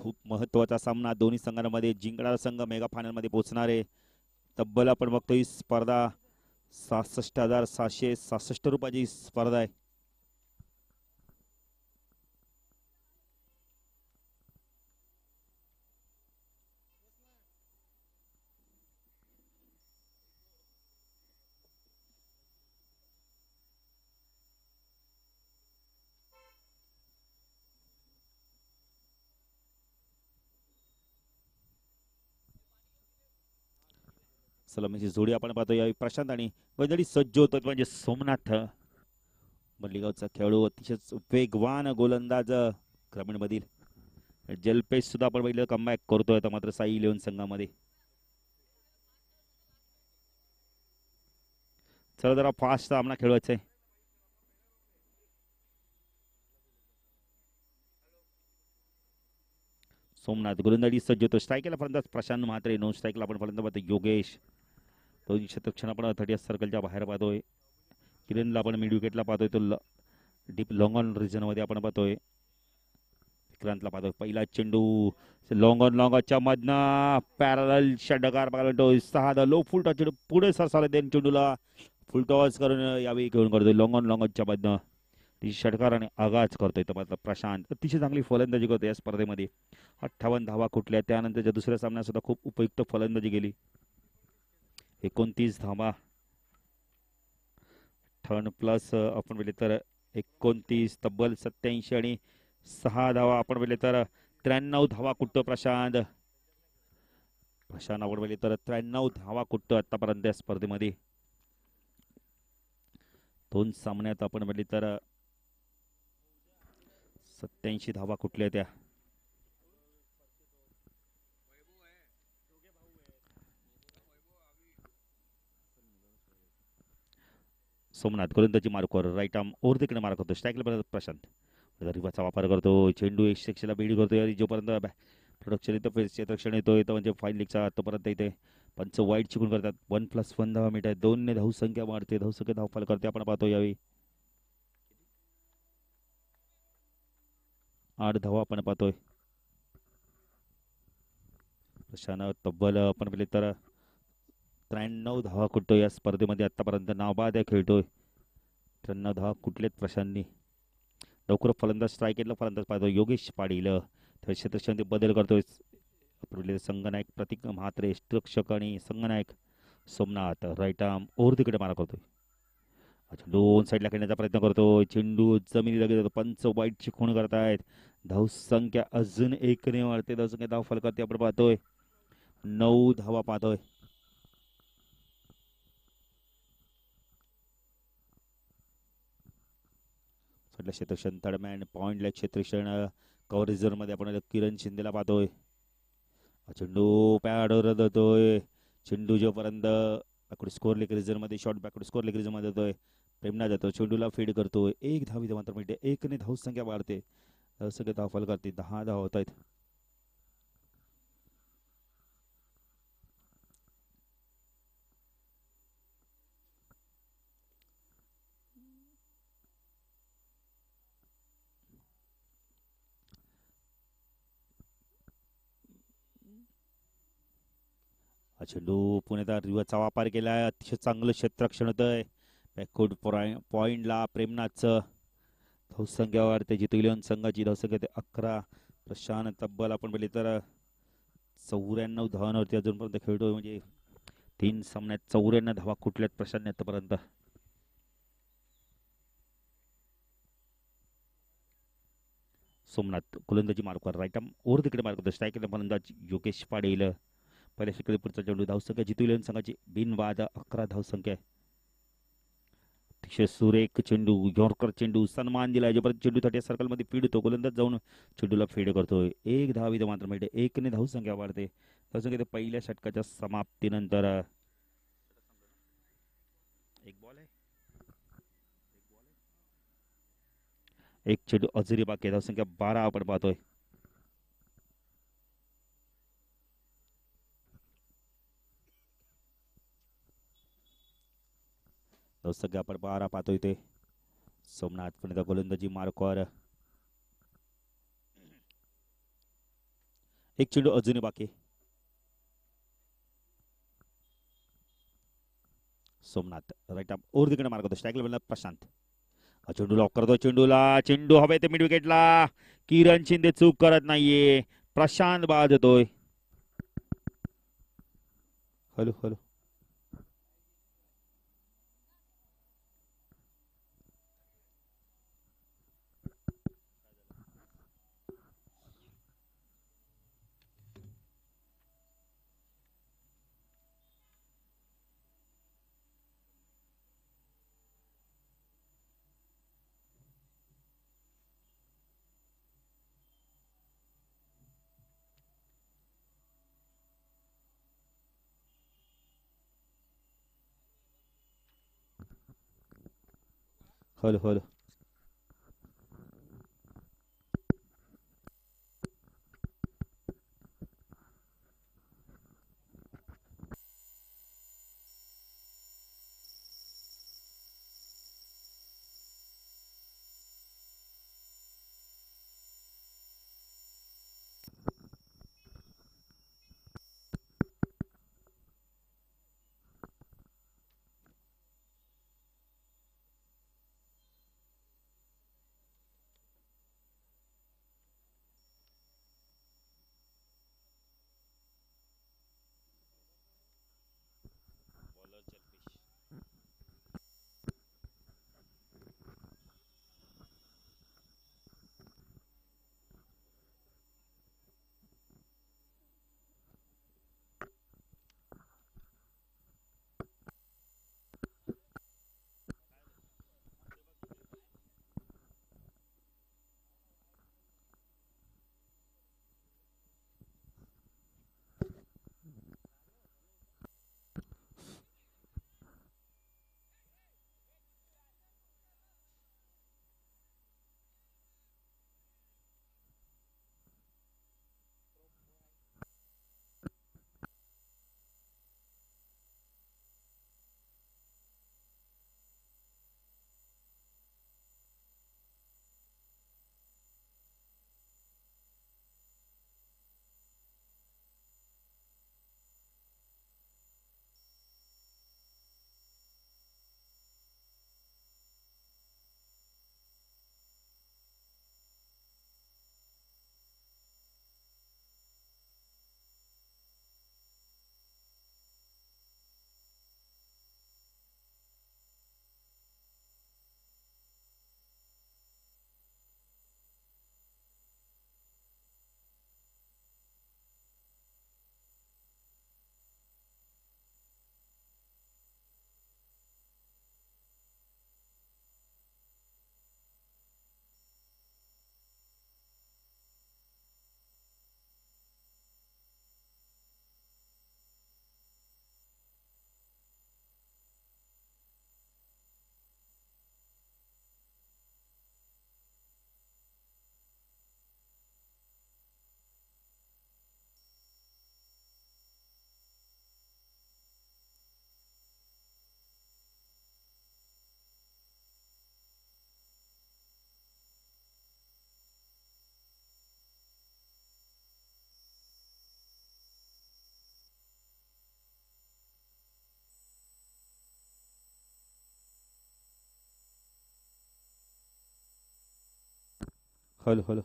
खूप महत्त्वाचा सामना दोन्ही संघांमध्ये. जिंकणारा संघ मेगा फायनलमध्ये पोहोचणार आहे. तब्बल आपण बघतोय ही स्पर्धा 66,766 रुपयाची स्पर्धा आहे. सलामीची जोडी आपण पाहतो यावेळी प्रशांत आणि वैदळी सज्ज होतो म्हणजे सोमनाथ मल्लिगावचा खेळाडू, अतिशय वेगवान गोलंदाज ग्रामीण मधील जलपेश सुद्धा आपण बघितलं कमबॅक करतोय. तर मात्र साई इलेव्हन संघामध्ये चला जरा फास्ट सामना खेळवायचा आहे. सोमनाथ गोलंदाजी सज्ज होतो. स्ट्राईकला फलंदाज प्रशांत म्हात्रे, नॉन स्ट्राईकला आपण फलंदाज पाहतो योगेश. दोन्ही शतक्षण आपण 30 सर्कलच्या बाहेर पाहतोय. किरणला आपण मिड विकेटला पाहतोय, तो डीप लॉंग ऑन रिजन मध्ये आपण पाहतोय. विक्रांतला पाहतोय. पहिला चेंडू लॉंग ऑन लॉंगच्या मधनं पॅरल षटकार बघायला मिळतोय. 6 लो फुल टॉस चेंडू पुढे सरसावला देन चेंडूला फुल टॉस करून यावेळी घेऊन करतोय लॉंग ऑन लॉंगच्या मधनं षटकार आणि आगाज करतोय. तर मात्र प्रशांत अतिशय चांगली फलंदाजी करतोय या स्पर्धेमध्ये. 58 धावा कुठल्या. त्यानंतरच्या दुसऱ्या सामन्यात सुद्धा खूप उपयुक्त फलंदाजी गेली. 29 धावा ठण प्लस आपण बोलले तर 29 तब्बल 87 आणि 6 धावा आपण बोलले तर 93 धावा कुठतो प्रशांत. प्रशांत आपण बोलले तर 93 धावा कुठतो आतापर्यंत या स्पर्धेमध्ये. 2 सामन्यात आपण बोलले तर 87 धावा कुठल्या त्या. सोमनाथ गोलंदाजी मार्कवर राईट आर्म ओव्हर तिकडे मार्क करतो. स्ट्राईकला प्रशांत रिवाचा वापर करतो. चेंडू एक सेक्शनला बीड करतोय आणि जोपर्यंत प्रोडक्शन येतं क्षेत्ररक्षण येतोय तर म्हणजे फाईन लीगचा तोपर्यंत इथे पंच वाईट चिकून करतात. 1+1 धावा मिळत आहे. 2 ने धावसंख्या वाढते. धावसंख्या धावफल करते आपण पाहतो यावेळी. 8 धावा आपण पाहतोय. प्रशांत तब्बल आपण पाहिले तर 93 धावा कुठतोय या स्पर्धेमध्ये आतापर्यंत. नाबाद खेळतोय. 93 धावा कुठलेत प्रशांतनी. लवकर फलंदाज स्ट्राईकेटला फलंदाज पाहतो योगेश पाटील. क्षेत्रक्षणामध्ये बदल करतोय संगनायक प्रतीक म्हात्रे रक्षक आणि संगनायक सोमनाथ राईट आर्म ओव्हर तिकडे मारा करतोय. दोन साईडला खेळण्याचा प्रयत्न करतोय. चेंडू जमिनी लगेच पंच वाईटची खूण करतायत. धावसंख्या अजून 1 ने वाढते. धावसंख्या धाव फल करते आपण पाहतोय. 9 धावा पाहतोय. क्षेत्रक्षण थर्डमॅन पॉइंटला क्षेत्रक्षण कव्हर रिझर्व मध्ये आपण किरण शिंदेला पाहतोय. चेंडू पॅडवर जातोय. चेंडू जोपर्यंत बॅकवर्ड स्कोर लेग रिझर्व मध्ये short backward score leg reserve मध्ये जातोय. प्रेमना जातो. चेंडूला फीड करतोय. 1 धावी मात्र मिळते. 1 ने धावसंख्या वाढते. धावसंख्या धावफल करते. 10 धावा होत आहेत. चेंडू पुणेदार रिवाचा वापर केलाय. अतिशय चांगलं क्षेत्ररक्षण होतंय. बॅकवर्ड पॉइंटला प्रेमनाथचं धावसंख्या वाढते. जितू इलेव्हन संघाची धावसंख्या ते 11. प्रशांत तब्बल आपण बोलले तर 94 धावांवरती अजूनपर्यंत खेळतोय. म्हणजे 3 सामन्यात 94 धावा कुठल्यात प्रशांत आतापर्यंत. सोमनाथ गोलंदाजी मार्कवर राईट आर्म ओव्हर तिकडे मार्क करतो. स्ट्राईकला फलंदाज योगेश पाटील. पहिल्या शिकडे पुढचा चेंडू धावसंख्या जितू इलेव्हन संघाची बिनबाद 11 धावसंख्या. अतिशय सुरेख चेंडू यॉर्कर चेंडू सन्मान दिलाय. जोपर्यंत चेंडू 30 सर्कल मध्ये फीड होतो. गोलंदाज जाऊन चेंडूला फीड करतोय. 1 धाव इथं मात्र मिळते. 1 ने धावसंख्या वाढते. धावसंख्या पहिल्या षटकाच्या समाप्तीनंतर. एक बॉल आहे. एक चेंडू अजूनही बाकी आहे. धावसंख्या 12 आपण पाहतोय. धावसंख्या आपण 12 पाहतोय. ते सोमनाथ पण गोलंदाजी मार्कवर. एक चेंडू अजूनही बाकी. सोमनाथ राईट आर्म ओव्हर तिकडे मार्ग होतो स्ट्राईक लेवलला प्रशांत. चेंडू लॉक करतो चेंडूला. चेंडू हवे ते मिड विकेटला. किरण शिंदे चूक करत नाहीये. प्रशांत बाद होतोय. Hello hello hello hello hello hello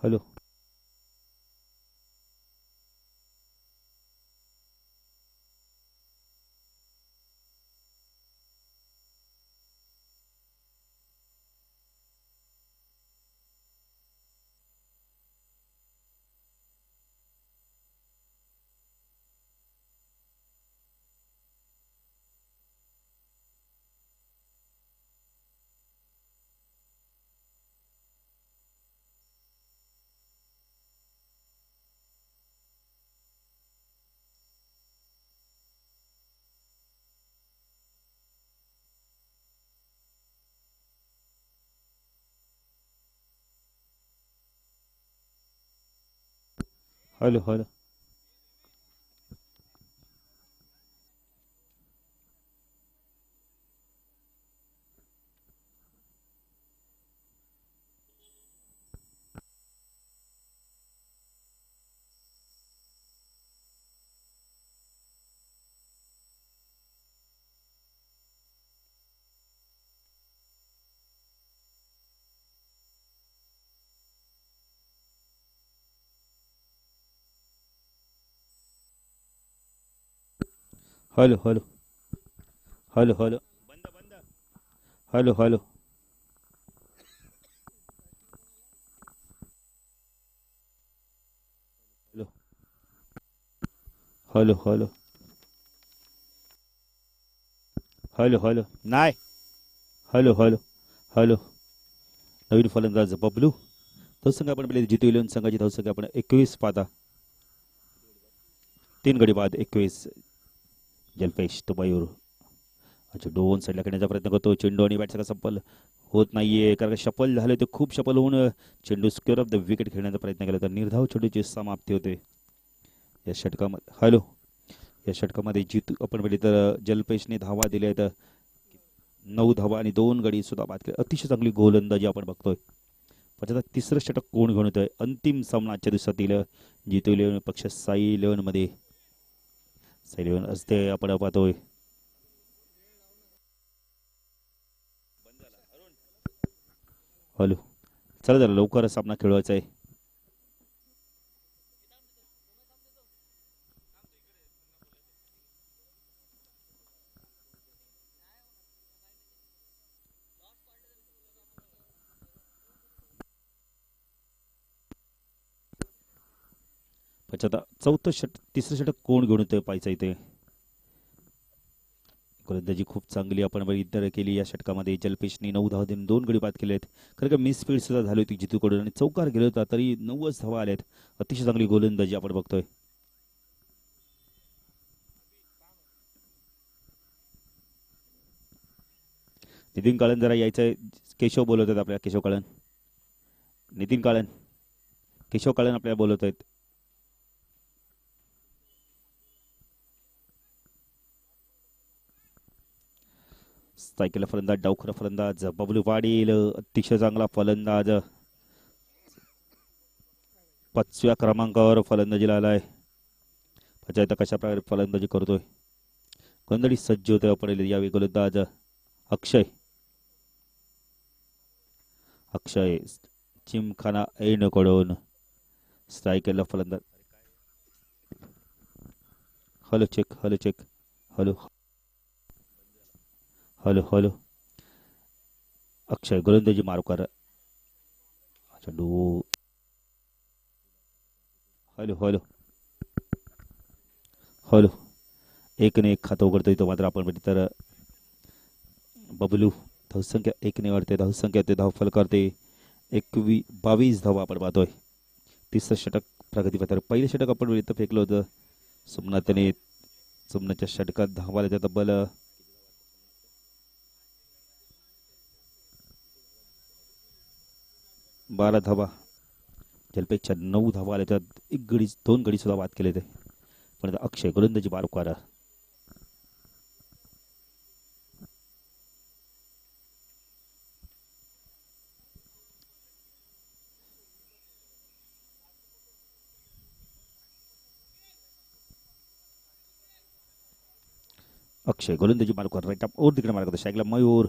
hello hello hello hello hello hello hello hello hello hello hello hello hello नाही हॅलो हॅलो हॅलो नवीन फलंदाज बबलू धावसंख्या आपण पहिले जितू इलेव्हन संघाची धावसंख्या आपण 21 पाहता 3 गडी बाद 21 जलपेश तो मयूर अच्छा दोन साईडला खेळण्याचा प्रयत्न करतो चेंडू आणि बॅटचा सफल होत नाहीये कारण शफल झाले ते खूप शफल होऊन चेंडू स्क्वेअर ऑफ द विकेट खेळण्याचा प्रयत्न केला तर निर्धाव चेंडूची समाप्ती होते या षटकामध्ये हॅलो या षटकामध्ये जितू आपण पहिले तर जलपेशने धावा दिल्या आहेत 9 धावा आणि 2 गडी सुद्धा बाद केले अतिशय चांगली गोलंदाजी आपण बघतोय पण आता तिसरं षटक कोण घेऊन येतोय अंतिम सामना आजच्या दिवसातील जितू इलेव्हन पक्ष साई इलेव्हन मध्ये साई इलेव्हन असते आपण पाहतोय हॅलो चला जरा लवकरच सामना खेळवायचा आहे पण आता तिसरं षटक कोण घेऊन येतोय पाहायचं इथे गोलंदाजी खूप चांगली आपण इतर केली या षटकामध्ये जलपेशने 9 धावा देऊन 2 गडी बाद केले आहेत खरं का मिस फील्ड सुद्धा झाली होती जितूकडून आणि चौकार गेला होता तरी 90 धावा आल्यात अतिशय चांगली गोलंदाजी आपण बघतोय नितीन काळन जरा यायचंय केशव बोलवत आहेत आपल्याला केशव काळन नितीन काळन केशव काळन आपल्याला बोलवत आहेत सायकल फलंदाज डावखुरा फलंदाज बबलू पाटील अतिशय चांगला फलंदाज 5व्या क्रमांकावर फलंदाजीला आलाय आता कशा प्रकारे फलंदाजी करतोय गोंधळी सज्ज होते आपण यावेळी गोलंदाज अक्षय अक्षय चिमखाना ऐन कडून सायकलला फलंदाज hello check hello check hello hello hello Akshay गोलंदाजी मारू कर चेंडू हॅलो हॅलो हॅलो 1-1 खातं उघडतोय तो मात्र आपण तर बबलू धावसंख्या 1ने वाढते धावसंख्या ते धावफल करते 22 धावा आपण पाहतोय तिसरं षटक प्रगतीपथावर पहिलं षटक आपण इथं फेकलं होतं सोमनाथच्या षटकात धावा त्या तब्बल 12 धावा जलपेशच्या 9 धावा आल्या त्यात 2 गडी सुद्धा बाद केले ते पण अक्षय गोलंदाजी बारकार अक्षय गोलंदाजी मारकर राईट अप और तिकडे मारत शाईकला Mayur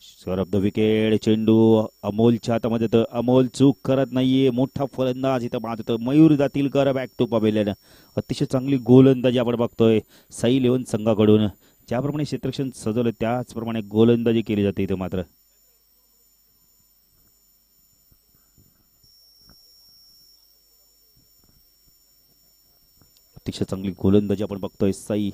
square off the wicket चेंडू अमोलच्या हातामध्ये तर अमोल चूक करत नाहीये मोठा फलंदाज इथं मारतो मयूर दातीलकर बॅक टू पवेलियन अतिशय चांगली गोलंदाजी आपण बघतोय साई इलेव्हन संघाकडून ज्याप्रमाणे क्षेत्ररक्षण सजवलं त्याचप्रमाणे गोलंदाजी केली जाते इथं मात्र अतिशय चांगली गोलंदाजी आपण बघतोय साई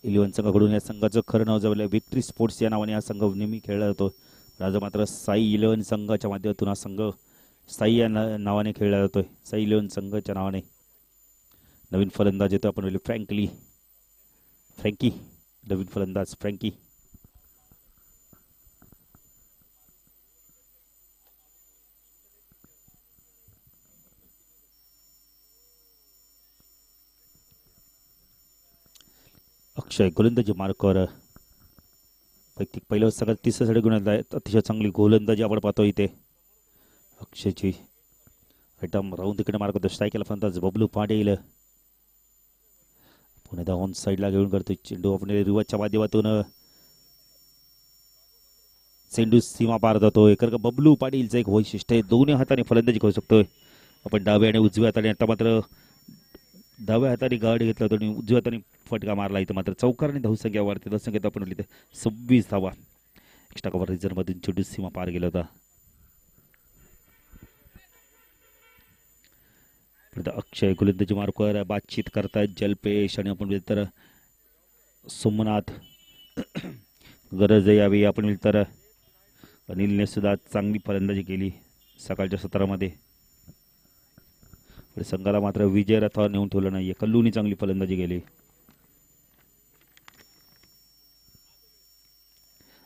इलेव्हन संघाकडून या संघाचं खरं नाव जवळ विक्ट्री स्पोर्ट्स या नावाने हा संघ नेहमी खेळला जातो आज मात्र साई इलेव्हन संघाच्या माध्यमातून हा संघ साई या नावाने खेळला जातोय साई इलेव्हन संघाच्या नावाने नवीन फलंदाज येतो आपण फ्रँकी नवीन फलंदाज फ्रँकी अक्षय गोलंदाजी मार्कवर वैयक्तिक पहिल्या सगळ्यात तिसऱ्या साठी गुण अतिशय चांगली गोलंदाजी आपण पाहतो इथे अक्षयची आयटम राऊंड तिकडे मार्क होतो स्ट्राईक केला फलंदाज बबलू पाटील पुन्हा ऑन साईडला घेऊन करतो चेंडू आपण रिवाजच्या माध्यमातून चेंडू सीमा पार जातोय कारण का बबलू पाटीलचं एक वैशिष्ट्य आहे दोन्ही हाताने फलंदाजी करू शकतोय आपण डाव्या आणि उजव्या हाताने आता मात्र डाव्या हाताने गार्ड घेतला होता आणि उजव्या हाताने फटका मारला इथं मात्र चौकारने धावसंख्या वाढते धावसंख्येत आपण लिहिते 26 धावा एक्स्ट्रा कव्हर रिझर्व मधून चेंडू सीमा पार गेला होता अक्षय गोलंदाजी मार्कवर बातचीत करतायत जलपेश आणि आपण तर सोमनाथ गरज यावी आपण तर अनिलने सुद्धा चांगली फलंदाजी केली सकाळच्या सत्रामध्ये संघाला मात्र विजय रथावर नेऊन ठेवलं नाहीये कल्लूनी चांगली फलंदाजी केली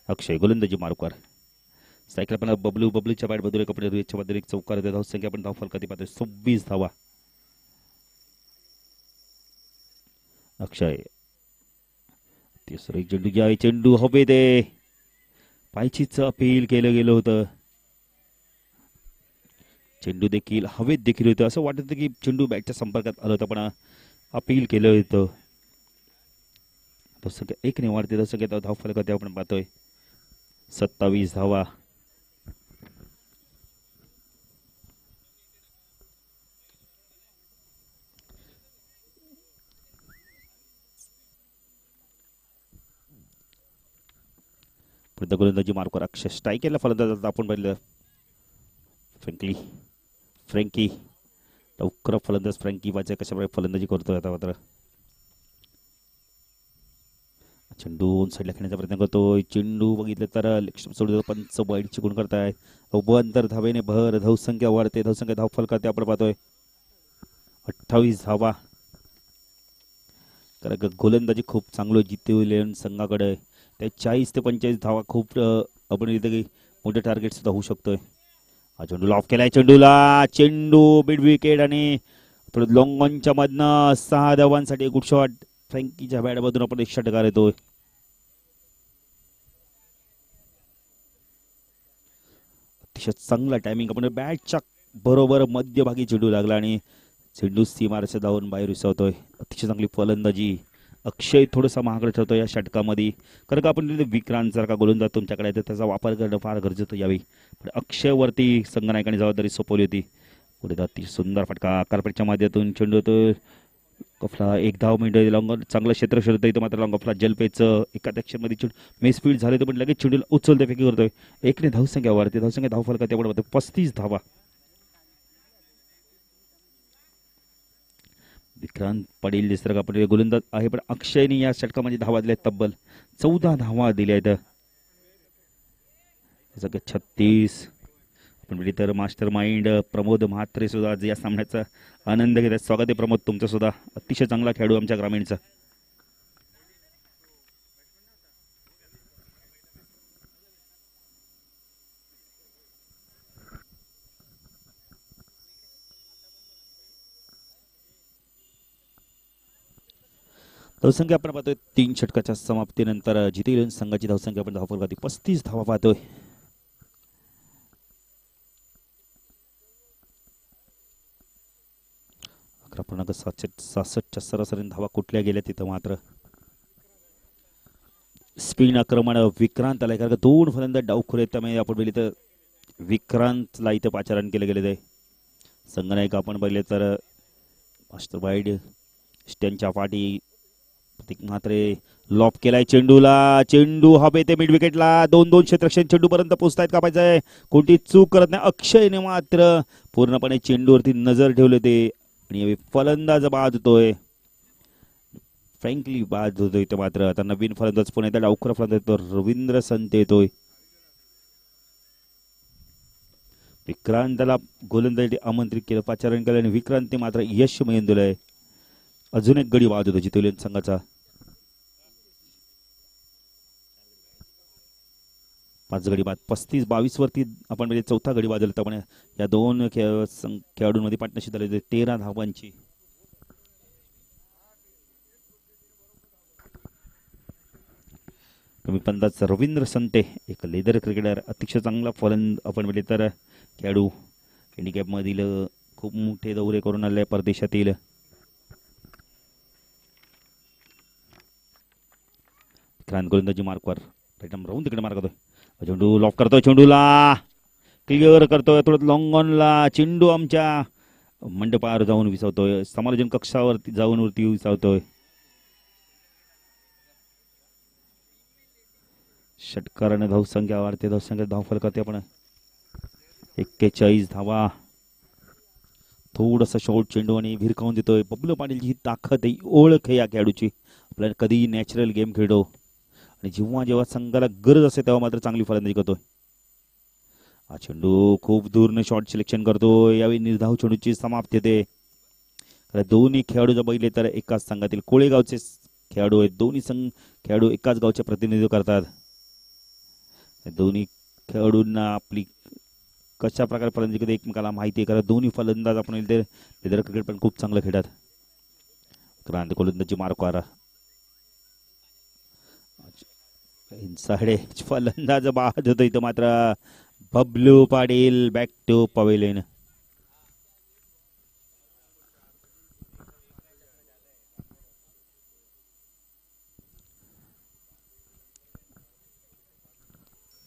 अक्षय गोलंदाजी मार्कवर सायकल पण बबलूच्या बॅट बदल कपडे रुईच्या बद्दल एक चौकार धाव संख्या पण धाव फलकाती पाहतोय 26 धावा अक्षय तिसरा चेंडू घ्या चेंडू हवे ते पायचीच अपील केलं गेलं होतं चेंडू देखील हवेत देखील होतं असं वाटत होतं की चेंडू बॅटच्या संपर्कात आलं होतं पण अपील केलं होतं धावसंख्या 1 ने वाढते धावसंख्या धाव फलकाती आपण पाहतोय 27 धावा गोलंदाजी मार्कवर अक्षय स्ट्राईक केला फलंदाज आपण पाहिलं फ्रँकी लवकर फलंदाज फ्रँकी वाचे कशा प्रकारे फलंदाजी करतोय आता मात्र चेंडू साईडला खेळण्याचा प्रयत्न करतोय चेंडू बघितलं तर लक्ष्मी सोडून पंच वाईट चिकून करताय अंतर धावेने भर धावसंख्या वाढते धावसंख्या धाव फलकाते आपण पाहतोय 28 धावा कारण गोलंदाजी खूप चांगलं जितेल संघाकडे त्या 40 ते 45 धावा खूप आपण इथे काही मोठे टार्गेट सुद्धा होऊ शकतोय हा चेंडू लॉफ केलाय चेंडूला चेंडू मिड विकेट आणि थोडं लॉंग ऑनच्या मधनं 6 धावांसाठी गुड शॉट फ्रँकीच्या बॅट मधून आपण एक षटकार येतोय अतिशय चांगला टायमिंग आपण बॅटच्या बरोबर मध्यभागी चेंडू लागला आणि चेंडू सीमारेषा धावून बाहेर विसवतोय अतिशय चांगली फलंदाजी अक्षय थोडासा महागडा ठरतो या षटकामध्ये कारण का आपण विक्रांत सारखा गोलंदाज तुमच्याकडे आहे तर त्याचा वापर करणं फार गरजेचं यावी पण अक्षयवरती संघनायकाने जबाबदारी सोपवली होती पुढे अतिशय सुंदर फटका कार्पेटच्या माध्यमातून चेंडू होतो कफला 1 धाव मिनिट लॉंग चांगलं क्षेत्र शोधत इथं मात्र लॉंग कफला जलपेचं एका मध्ये चेंडू मिसफील्ड झाले तर पण लगेच चेंडूला उचलते फेकी करतोय 1 ने धावसंख्या वाढते धावसंख्या धाव फलकात आपण 35 धावा विक्रांत पाटील दिसतं का आपण गोलंदाज आहे पण अक्षयने या षटकामध्ये धावा दिल्या तब्बल 14 धावा दिल्या आहेत 36 आपण तर मास्टर माइंड प्रमोद म्हात्रे सुद्धा या सामन्याचा आनंद घेतात स्वागत आहे प्रमोद तुमचं सुद्धा अतिशय चांगला खेळाडू आमच्या ग्रामीणचा धावसंख्या आपण पाहतोय 3 षटकाच्या समाप्तीनंतर जितेल संघाची धावसंख्या आपण धावफलकाती 35 धावा पाहतोय 11.67 सरासरी धावा कुठल्या गेल्या तिथं मात्र स्पिन आक्रमण विक्रांत आलाय कारण 2 फलंदाज डावखुरे त्यामुळे आपण पाहिले तर विक्रांतला इथं पाचारण केलं गेलेलं आहे संघनायक आपण पाहिले तर मास्टर वाईड स्टॅनच्या पाठी मात्र लॉप केलाय चेंडूला चेंडू हवे ते मिड विकेटला 2-2 क्षेत्ररक्षण चेंडू पर्यंत पोहोचतायत का पाहिजे कोणती चूक करत नाही अक्षयने मात्र पूर्णपणे चेंडूवरती नजर ठेवले ते आणि फलंदाज बाद होतोय फ्रँकली बाद होतोय ते मात्र आता नवीन फलंदाज पुन्हा येतात डावखुरा फलंदाज रवींद्र संत येतोय विक्रांतला गोलंदाजी आमंत्रित केलं पाचारण केलं आणि विक्रांतने मात्र यश मिळवून दिलंय अजून एक गडी बाद होतो जितेल संघाचा 5 गडी बाद 35-22 वरती आपण म्हणजे चौथा गडी बाद झाला पण या 2 खेळाडूंमध्ये पार्टनरशिप झाली 13 धावांची कमी फलंदाज रवींद्र संते, एक लेदर क्रिकेटर, अतिशय चांगला फलंदाज आपण म्हटले तर खेळाडू, हँडिकॅपमधील खूप मोठे दौरे करून आले परदेशातील. क्रांत गोलंदाजी मार्कवर राऊंड तिकडे मार्क करतोय, चेंडू लॉक करतोय, चेंडूला क्लिअर करतोय थोडं लॉंग ऑनला, चेंडू आमच्या मंडपावर जाऊन विसावतोय, समालोचन कक्षावरती जाऊन वरती विसावतोय. षटकाराने धावसंख्या वाढते, धावसंख्या धावफल करते आपण 41 धावा. थोडासा शॉर्ट चेंडू आणि भिरकावून देतोय. बबलू पाटीलची ही ताकद आहे, ओळख आहे या खेळाडूची. आपल्याला कधी नॅचरल गेम खेळतो आणि जेव्हा जेव्हा संघाला गरज असते तेव्हा मात्र चांगली फलंदाजी करतोय. हा चेंडू खूप दूरने शॉर्ट सिलेक्शन करतो. यावेळी निर्धाव चेंडूची समाप्ती होते. दोन्ही खेळाडू जर बघितले तर एकाच संघातील कोळेगावचे खेळाडू आहेत. दोन्ही खेळाडू एकाच गावचे प्रतिनिधित्व करतात. दोन्ही खेळाडूंना आपली कशा प्रकारे फलंदाजी करते एकमेकाला माहिती आहे, कारण दोन्ही फलंदाज आपण लेदर क्रिकेट पण खूप चांगलं खेळतात. क्रांत गोलंदाजी मार्कवर इनसाइड फलंदाज बाद होतो इथं मात्र Bablu Patil back to pavilion.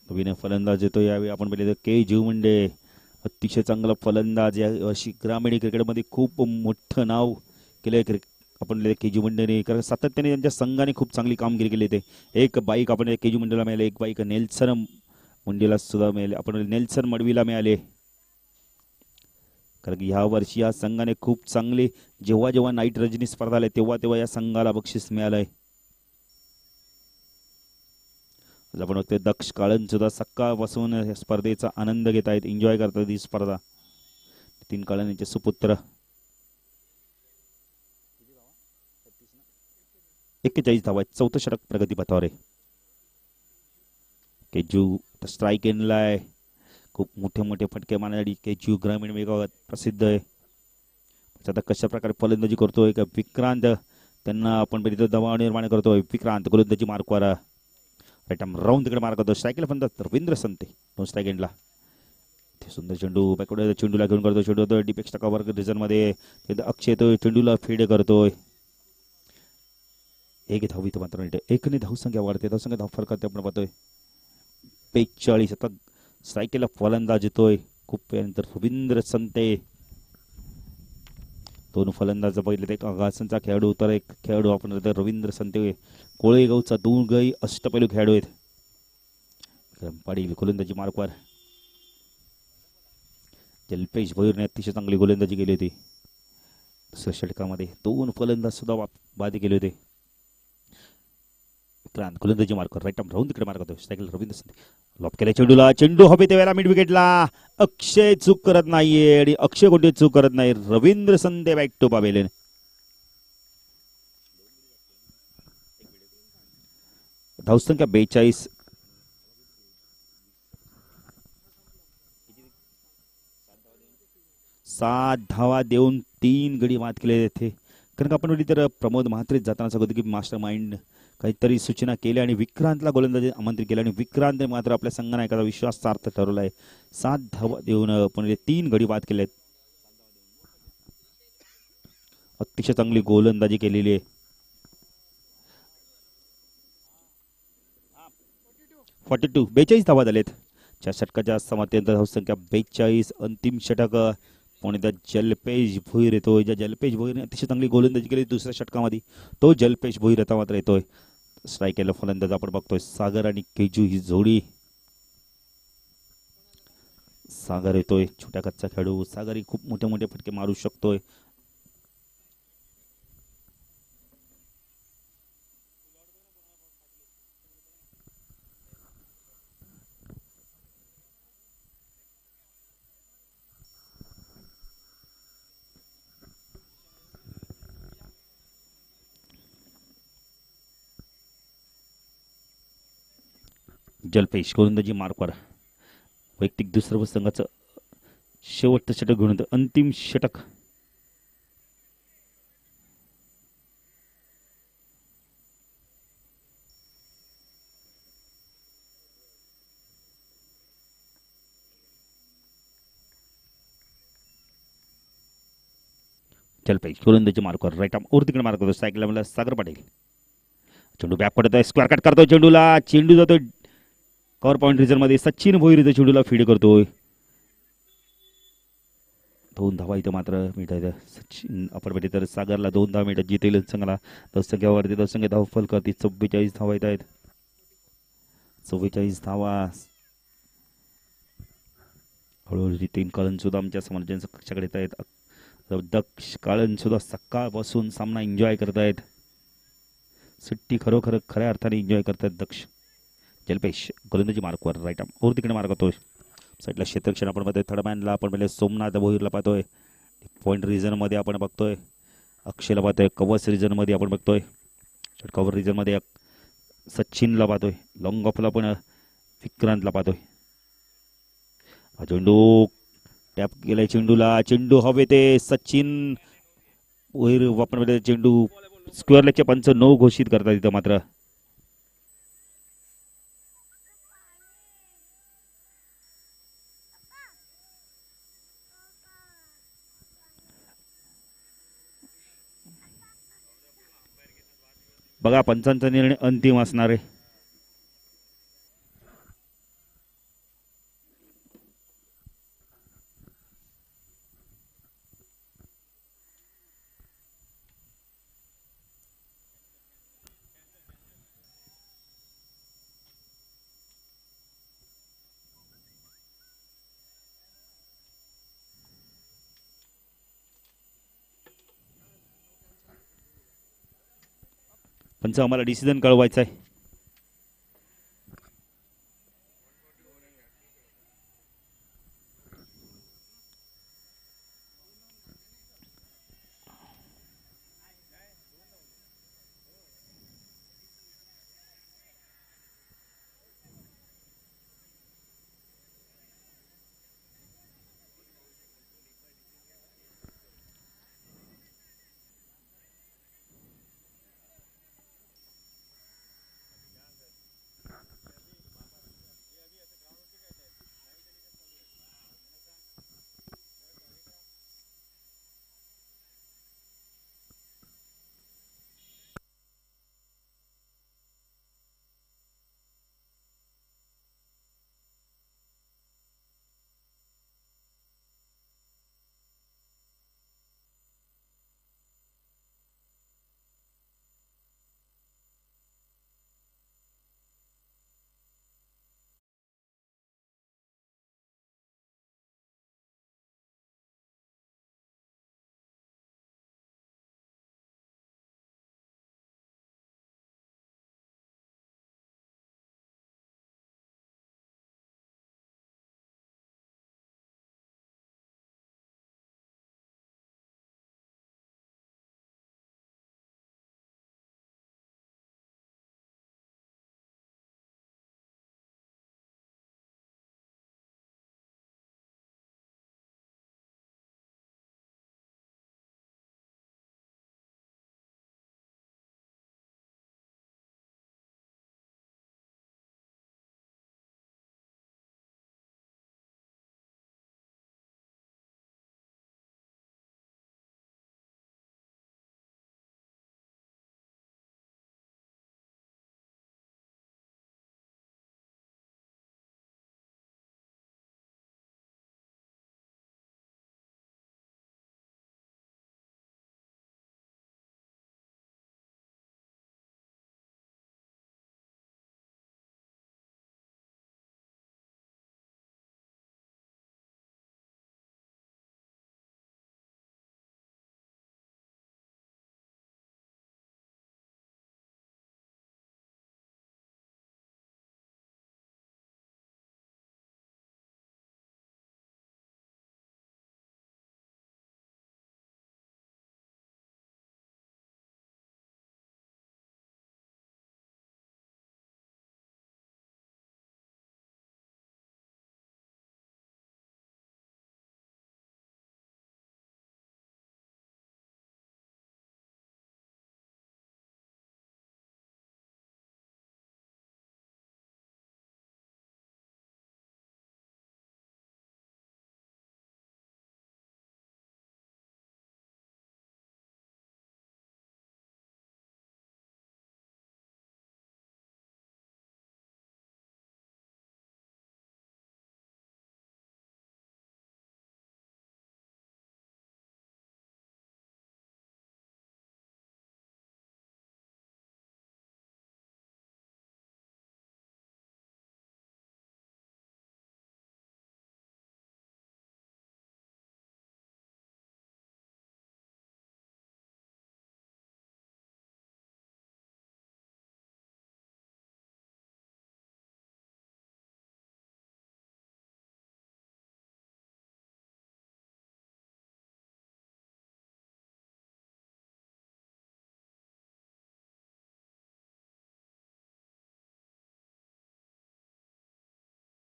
नवीन फलंदाज येतो यावेळी आपण पाहिले के जीवमुंडे, अतिशय चांगला फलंदाज. या वर्षी ग्रामीण क्रिकेटमध्ये खूप मोठं नाव केलंय आपण के जीवमुंडेने, कारण सातत्याने त्यांच्या संघाने खूप चांगली कामगिरी केली. ते एक बाईक आपण के जीवमुंडेला मिळाले, एक बाईक नेल्सन मुंडेला सुद्धा मिळाले, आपण नेल्सन मडवीला मिळाले. कारण की ह्या वर्षी या संघाने खूप चांगली, जेव्हा जेव्हा नाईट रजनी स्पर्धा आल्या तेव्हा तेव्हा या संघाला बक्षीस मिळालंय. आपण बघतोय दक्ष काळन सुद्धा सकाळपासून या स्पर्धेचा आनंद घेत आहेत, एन्जॉय करतात ही स्पर्धा. 3 काळन यांचे सुपुत्र. 41 धावा, 4थं षटक प्रगतीपथावर आहे. केजू स्ट्राईक एनलाय, खूप मोठे मोठे फटके मारण्यासाठी केजू ग्रामीण विभागात प्रसिद्ध आहे. आता कशा प्रकारे फलंदाजी करतोय का विक्रांत, त्यांना आपण दबाव निर्माण करतोय. विक्रांत गोलंदाजी मार्कवर राऊंड तिकडे मार्क करतो. स्ट्राईकला फलंदाज रवींद्र संते, 2 स्ट्राईक एंडला. सुंदर चेंडू बॅकवर्ड चेंडूला घेऊन करतो, चेंडू होतोय डिपेक्स टकावर रिझन मध्ये. अक्षय येतोय, चेंडूला फीड करतोय. एक धाव इथं मात्र एकने धावसंख्या वाढते, धावसंख्या धाव फरक करते आपण पाहतोय 45. आता स्ट्राईकला फलंदाज येतोय खूप नंतर रवींद्र संते. 2 फलंदाज बघितले, एक आघासनचा खेळाडू तर एक खेळाडू आपण रवींद्र संते, कोळेगावचा 2 गई अष्टपैलू खेळाडू आहेत. पाटील गोलंदाजी मार्कवर. जल्पेश भोईरने अतिशय चांगली गोलंदाजी केली होती. दुसऱ्या षटकामध्ये 2 फलंदाज सुद्धा बाद केले होते. क्रांत गोलंदाजी मार्कवर राईट राऊंड तिकडे मार्क करतो. स्ट्राईकला रवींद्र संते, लॉप केला चेंडूला, चेंडू हवे त्यावेळेला मिड विकेटला. अक्षय चूक करत नाहीये आणि अक्षय कोणते चूक करत नाही. Ravindra संते back to pavilion. धावसंख्या 42. 7 धावा देऊन 3 गडी मात केले येथे. कारण का आपण म्हटली तर प्रमोद महात्रे जाताना सांगतो की मास्टर माइंड काहीतरी सूचना केल्या आणि विक्रांतला गोलंदाजी आमंत्रित केलं आणि विक्रांत मात्र आपल्या संघनायकाचा विश्वासार्थ ठरवलाय. 7 धावा देऊन आपण 3 गडी बाद केले. अतिशय चांगली गोलंदाजी केलेली आहे. 42 धावा झालेत. 4 षटकाच्या समाप्तीनंतर धावसंख्या 42. अंतिम षटक पुण्याचा जलपेश भोईर येतोय. ज्या जलपेश भोईरने अतिशय चांगली गोलंदाजी केली दुसऱ्या षटकामध्ये, तो जलपेश भोईर आता मात्र येतोय. स्ट्राईकला फलंदाज आपण बघतोय सागर आणि केजू ही जोडी. सागर येतोय, छोट्या कच्चा खेळाडू. सागर ही खूप मोठे मोठे फटके मारू शकतोय. जलपेश गोलंदाजी मार्कवर. वैयक्तिक दुसरं संघाचं शेवटचं षटक घेऊन अंतिम षटक. चल पाहिजे गोलंदाजी मार्कवर राईट आर्म वर तिकडे मार्क करतो स्ट्राईकला मला सागर पाटील. चेंडू बॅक पडतोय स्क्वेअर कट करतोय चेंडूला चेंडू जातोय कव्हर पॉईंट रिझन मध्ये सचिन भोईर इथं चेंडूला फीड करतोय. 2 धावा इथं मात्र मिळत सचिन अपरपेटी तर सागरला 2 धावा मिळतात जितेल संघाला धावसंख्यावरती धावसंख्या धाव फल करते 44 धावा येत आहेत 44 धावा. हळूहळू 3 काळन सुद्धा आमच्या समोरच्या कक्षाकडे येत आहेत. दक्ष काळन सुद्धा सकाळपासून सामना एन्जॉय करतायत. सुट्टी खरोखर खऱ्या अर्थाने एन्जॉय करतायत दक्ष. जलपेश गोलंदाजी मार्कवर राईट आर्म वर तिकडे मार्क होतोय साईडला क्षेत्रक्षण आपण बघतोय. थर्ड मॅनला आपण पहिले सोमनाथ भोईरला पाहतोय. पॉईंट रिझन मध्ये आपण बघतोय अक्षयला पाहतोय. कवच रिझन मध्ये आपण बघतोय. कव्हर रिझन मध्ये सचिनला पाहतोय. लॉंग ऑफला पण विक्रांतला पाहतोय. चेंडू टॅप केलाय चेंडूला चेंडू हवे ते सचिन भोईर आपण चेंडू स्क्वेअर लेगचे पंच 9 घोषित करतात इथं मात्र. बघा पंचांचा निर्णय अंतिम असणार आहे. पंच आम्हाला डिसिजन कळवायचा आहे.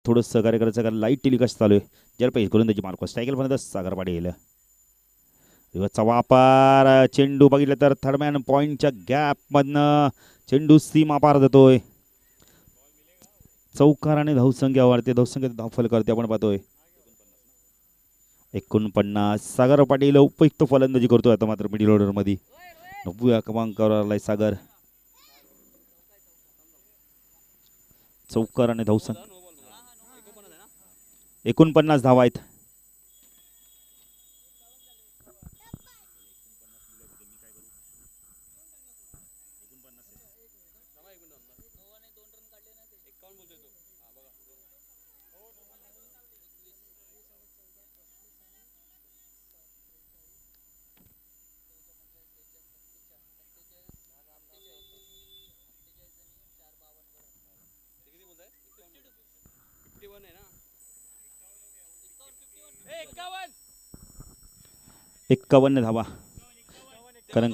थोडं सहकार्य करायचं कारण लाईट टेलिकास्ट चालू आहे. जलपेश गोलंदाजी मार्क स्ट्रायकल पर्यंत सागर पाटील. रिव्हर्सचा वापर चेंडू बघितलं तर थर्डमॅन पॉईंटच्या गॅपमधनं चेंडू सीमा पार जातोय. चौकार आणि धावसंख्या वाढते. धावसंख्या धावफल करते आपण पाहतोय. 49 सागर पाटील उपयुक्त फलंदाजी करतोय आता मात्र मिडल ऑर्डर मध्ये. 90 क्रमांकावर आलाय सागर. चौकार आणि धावसंख्या 49 धावा आहेत. एक्कावन्न धावा कारण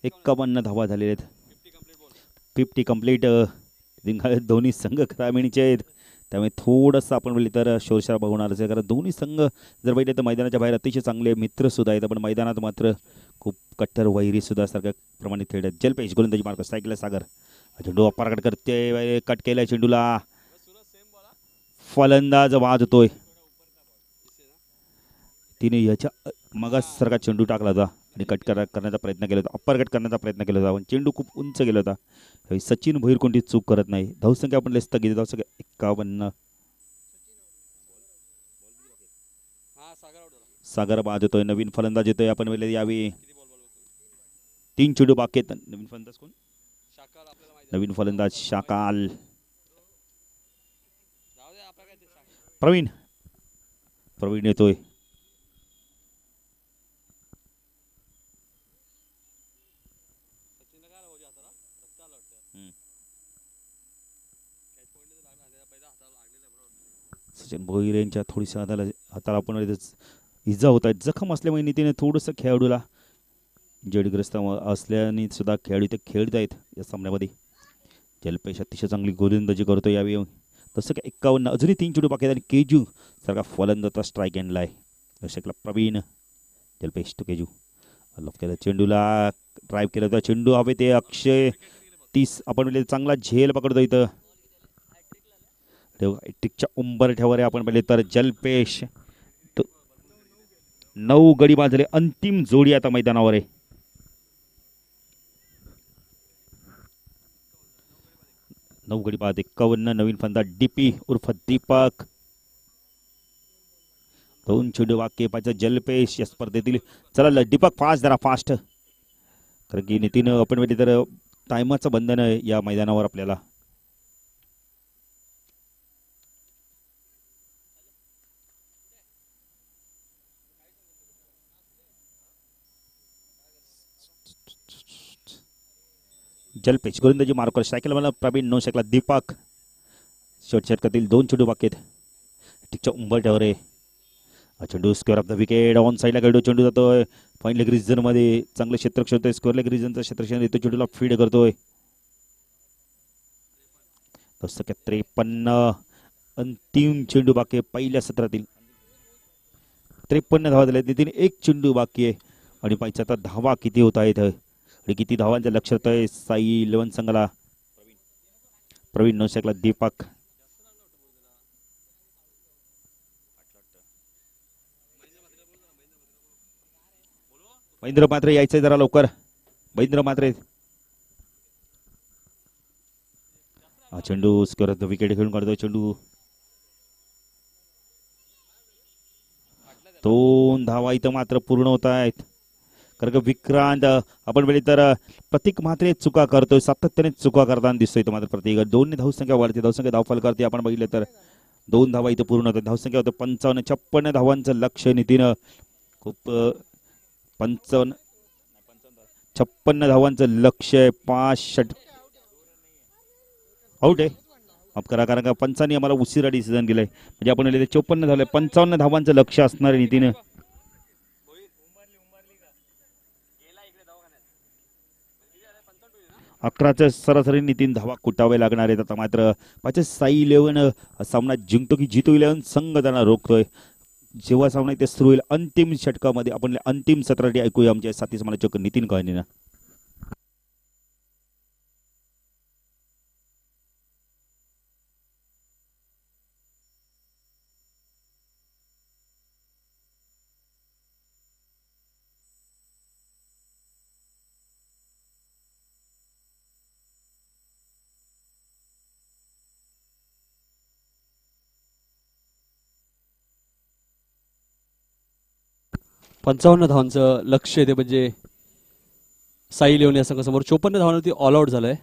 एक्कावन्न धावा झालेले आहेत. 50 कंप्लीट. दोन्ही संघ ग्रामीणचे आहेत त्यामुळे थोडंसं आपण बोलले तर शोरशराबा होणारच आहे कारण दोन्ही संघ जर बघितले तर मैदानाच्या बाहेर अतिशय चांगले मित्र सुद्धा आहेत पण मैदानात मात्र खूप कट्टर वैरी सुद्धा सारख्या प्रमाणे खेळत. जलपेश गोलंदाजी मार्क स्ट्रायकला सागर. चेंडू अपरकट करते. कट केलाय चेंडूला. फलंदाज वाद होतोय. तिने याच्या मगासारखा चेंडू टाकला होता आणि कट करण्याचा प्रयत्न केला होता. अपरकट करण्याचा प्रयत्न केला होता पण चेंडू खूप उंच गेला होता. सचिन भोईर कोणती चूक करत नाही. धावसंख्या आपण स्थगित. धावसंख्या 51. सागर बाद होतोय. नवीन फलंदाज येतोय आपण वेळेला यावी. 3 चेंडू बाकी आहेत. नवीन फलंदाज कोण? नवीन फलंदाज शाकाल. प्रवीण येतोय. सचिन भोईर यांच्या थोडीशी हाताला आपण इजा होत आहेत. जखम असल्यामुळे नीतीने थोडंसं खेळाडूला जडग्रस्त असल्याने सुद्धा खेळाडू ते खेळत आहेत या सामन्यामध्ये. जलपेश अतिशय चांगली गोलंदाजी करतो यावेळी. तसं काय 51. अजूनही 3 चेंडू बाकी आहेत आणि केजू सारखा फलंदाज स्ट्राईक एंडला दर्शकला प्रवीण. जलपेश तो केजू लफ केला. चेंडूला ड्राईव्ह केला होता. चेंडू हवे ते अक्षय 30 आपण म्हणजे चांगला झेल पकडतो इथं. टिकच्या उंबरठ्यावर आपण पाहिले तर जलपेश 9 गडी बाद झाले. अंतिम जोडी आता मैदानावर आहे. नऊ गडी बाद. 51. नवीन फलंदाज डीपी उर्फ दीपक. 2 चेंडू बाकी पाहिजे जलपेश या स्पर्धेतील. चला दीपक फास्ट जरा फास्ट कारण की नितीन आपण म्हणजे तर टायमाचं बंधन आहे या मैदानावर आपल्याला. जलपेश गोलंदाजी मार्कर सायकल मला प्रवीण 9 शकला. दीपक षटकातील 2 चेंडू बाकी आहेत. टिकच्या उंबरठ्यावर आहे. चेंडू square off the wicket. On साईडला खेळतो. चेंडू जातोय पॉईंट लेग रिजन मध्ये. चांगलं क्षेत्ररक्षण होतोय. स्क्वेअर लेग रिजनचं क्षेत्ररक्षण येतो. चेंडूला फीड करतोय. 53. अंतिम चेंडू बाकी आहे पहिल्या सत्रातील. 53 धावा झाल्या. नितीन 1 चेंडू बाकी आहे आणि पाहिजे आता धावा किती होत आहेत आणि किती धावांचं लक्षात आहे साई 11 संघाला. प्रवीण 9 शकला. दीपक महेंद्र मात्रे यायचंय जरा लवकर. महेंद्र मात्रे. चेंडू स्क्वेअर विकेट खेळून काढतोय. चेंडू 2 धावा इथं मात्र पूर्ण होत आहेत कारण का विक्रांत आपण वेळी तर प्रतीक मात्रे चुका करतोय. सातत्याने चुका करताना दिसतोय इथं मात्र प्रतीक. 2 धावसंख्या वाढते. धावसंख्या धावफल करते आपण बघितलं तर 2 धावा इथं पूर्ण होतात. धावसंख्या होतं 55. 56 धावांचं लक्ष नितीन खूप 56 धावांचं लक्ष आहे. 5 षट आउट आहे. माफ करा कारण का पंचांनी आम्हाला उशिरा डिसिजन दिलाय म्हणजे आपण 54 झाले. 55 धावांचं लक्ष असणार आहे नितीन. 11च्या सरासरी नितीन धावा कुटावे लागणार आहेत आता मात्र पाच साई 11 सामना जिंकतो की जितो 11 संघ त्यांना रोखतोय जेव्हा सामना इथे सुरू होईल अंतिम षटकामध्ये आपण अंतिम सत्रासाठी ऐकूया आमचे साथी समालोचक नितीन कळणेंना 55 धावांचं लक्ष येते म्हणजे साई लिओन या संघासमोर 54 धावांवरती ऑल आउट झालाय.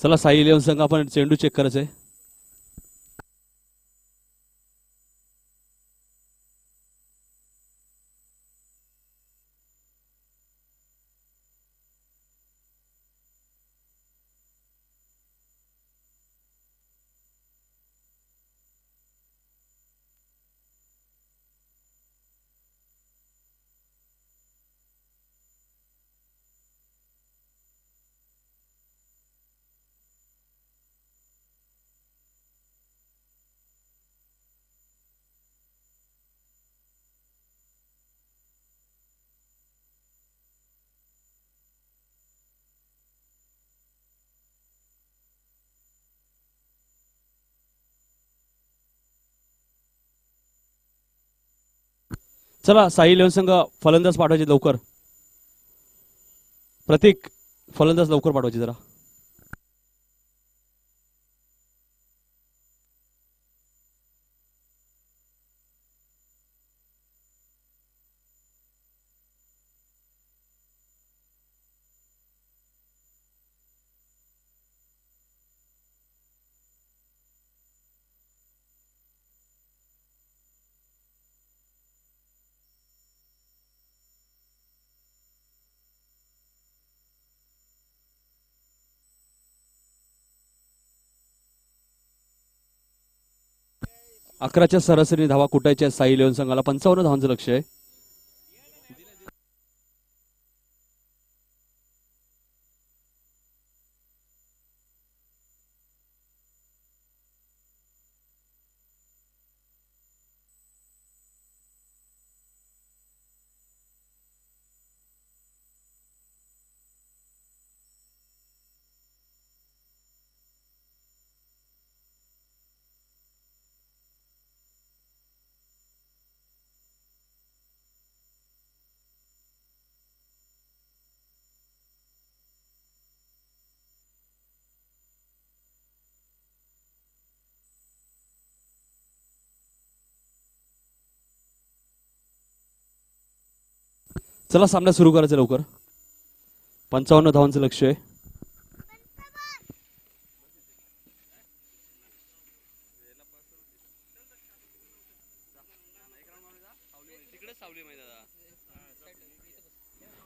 चला साई लिओन संघ आपण चेंडू चेक करायचंय. चला साई लिओन संघ फलंदाज पाठवायचे लवकर. प्रतीक फलंदाज लवकर पाठवायचे जरा. अकराच्या सरासरी धावा कुटायच्या साई लिओन संघाला 55 धावांचं लक्ष आहे. चला सामना सुरू करायचं लवकर. 55 धावांचं लक्ष आहे.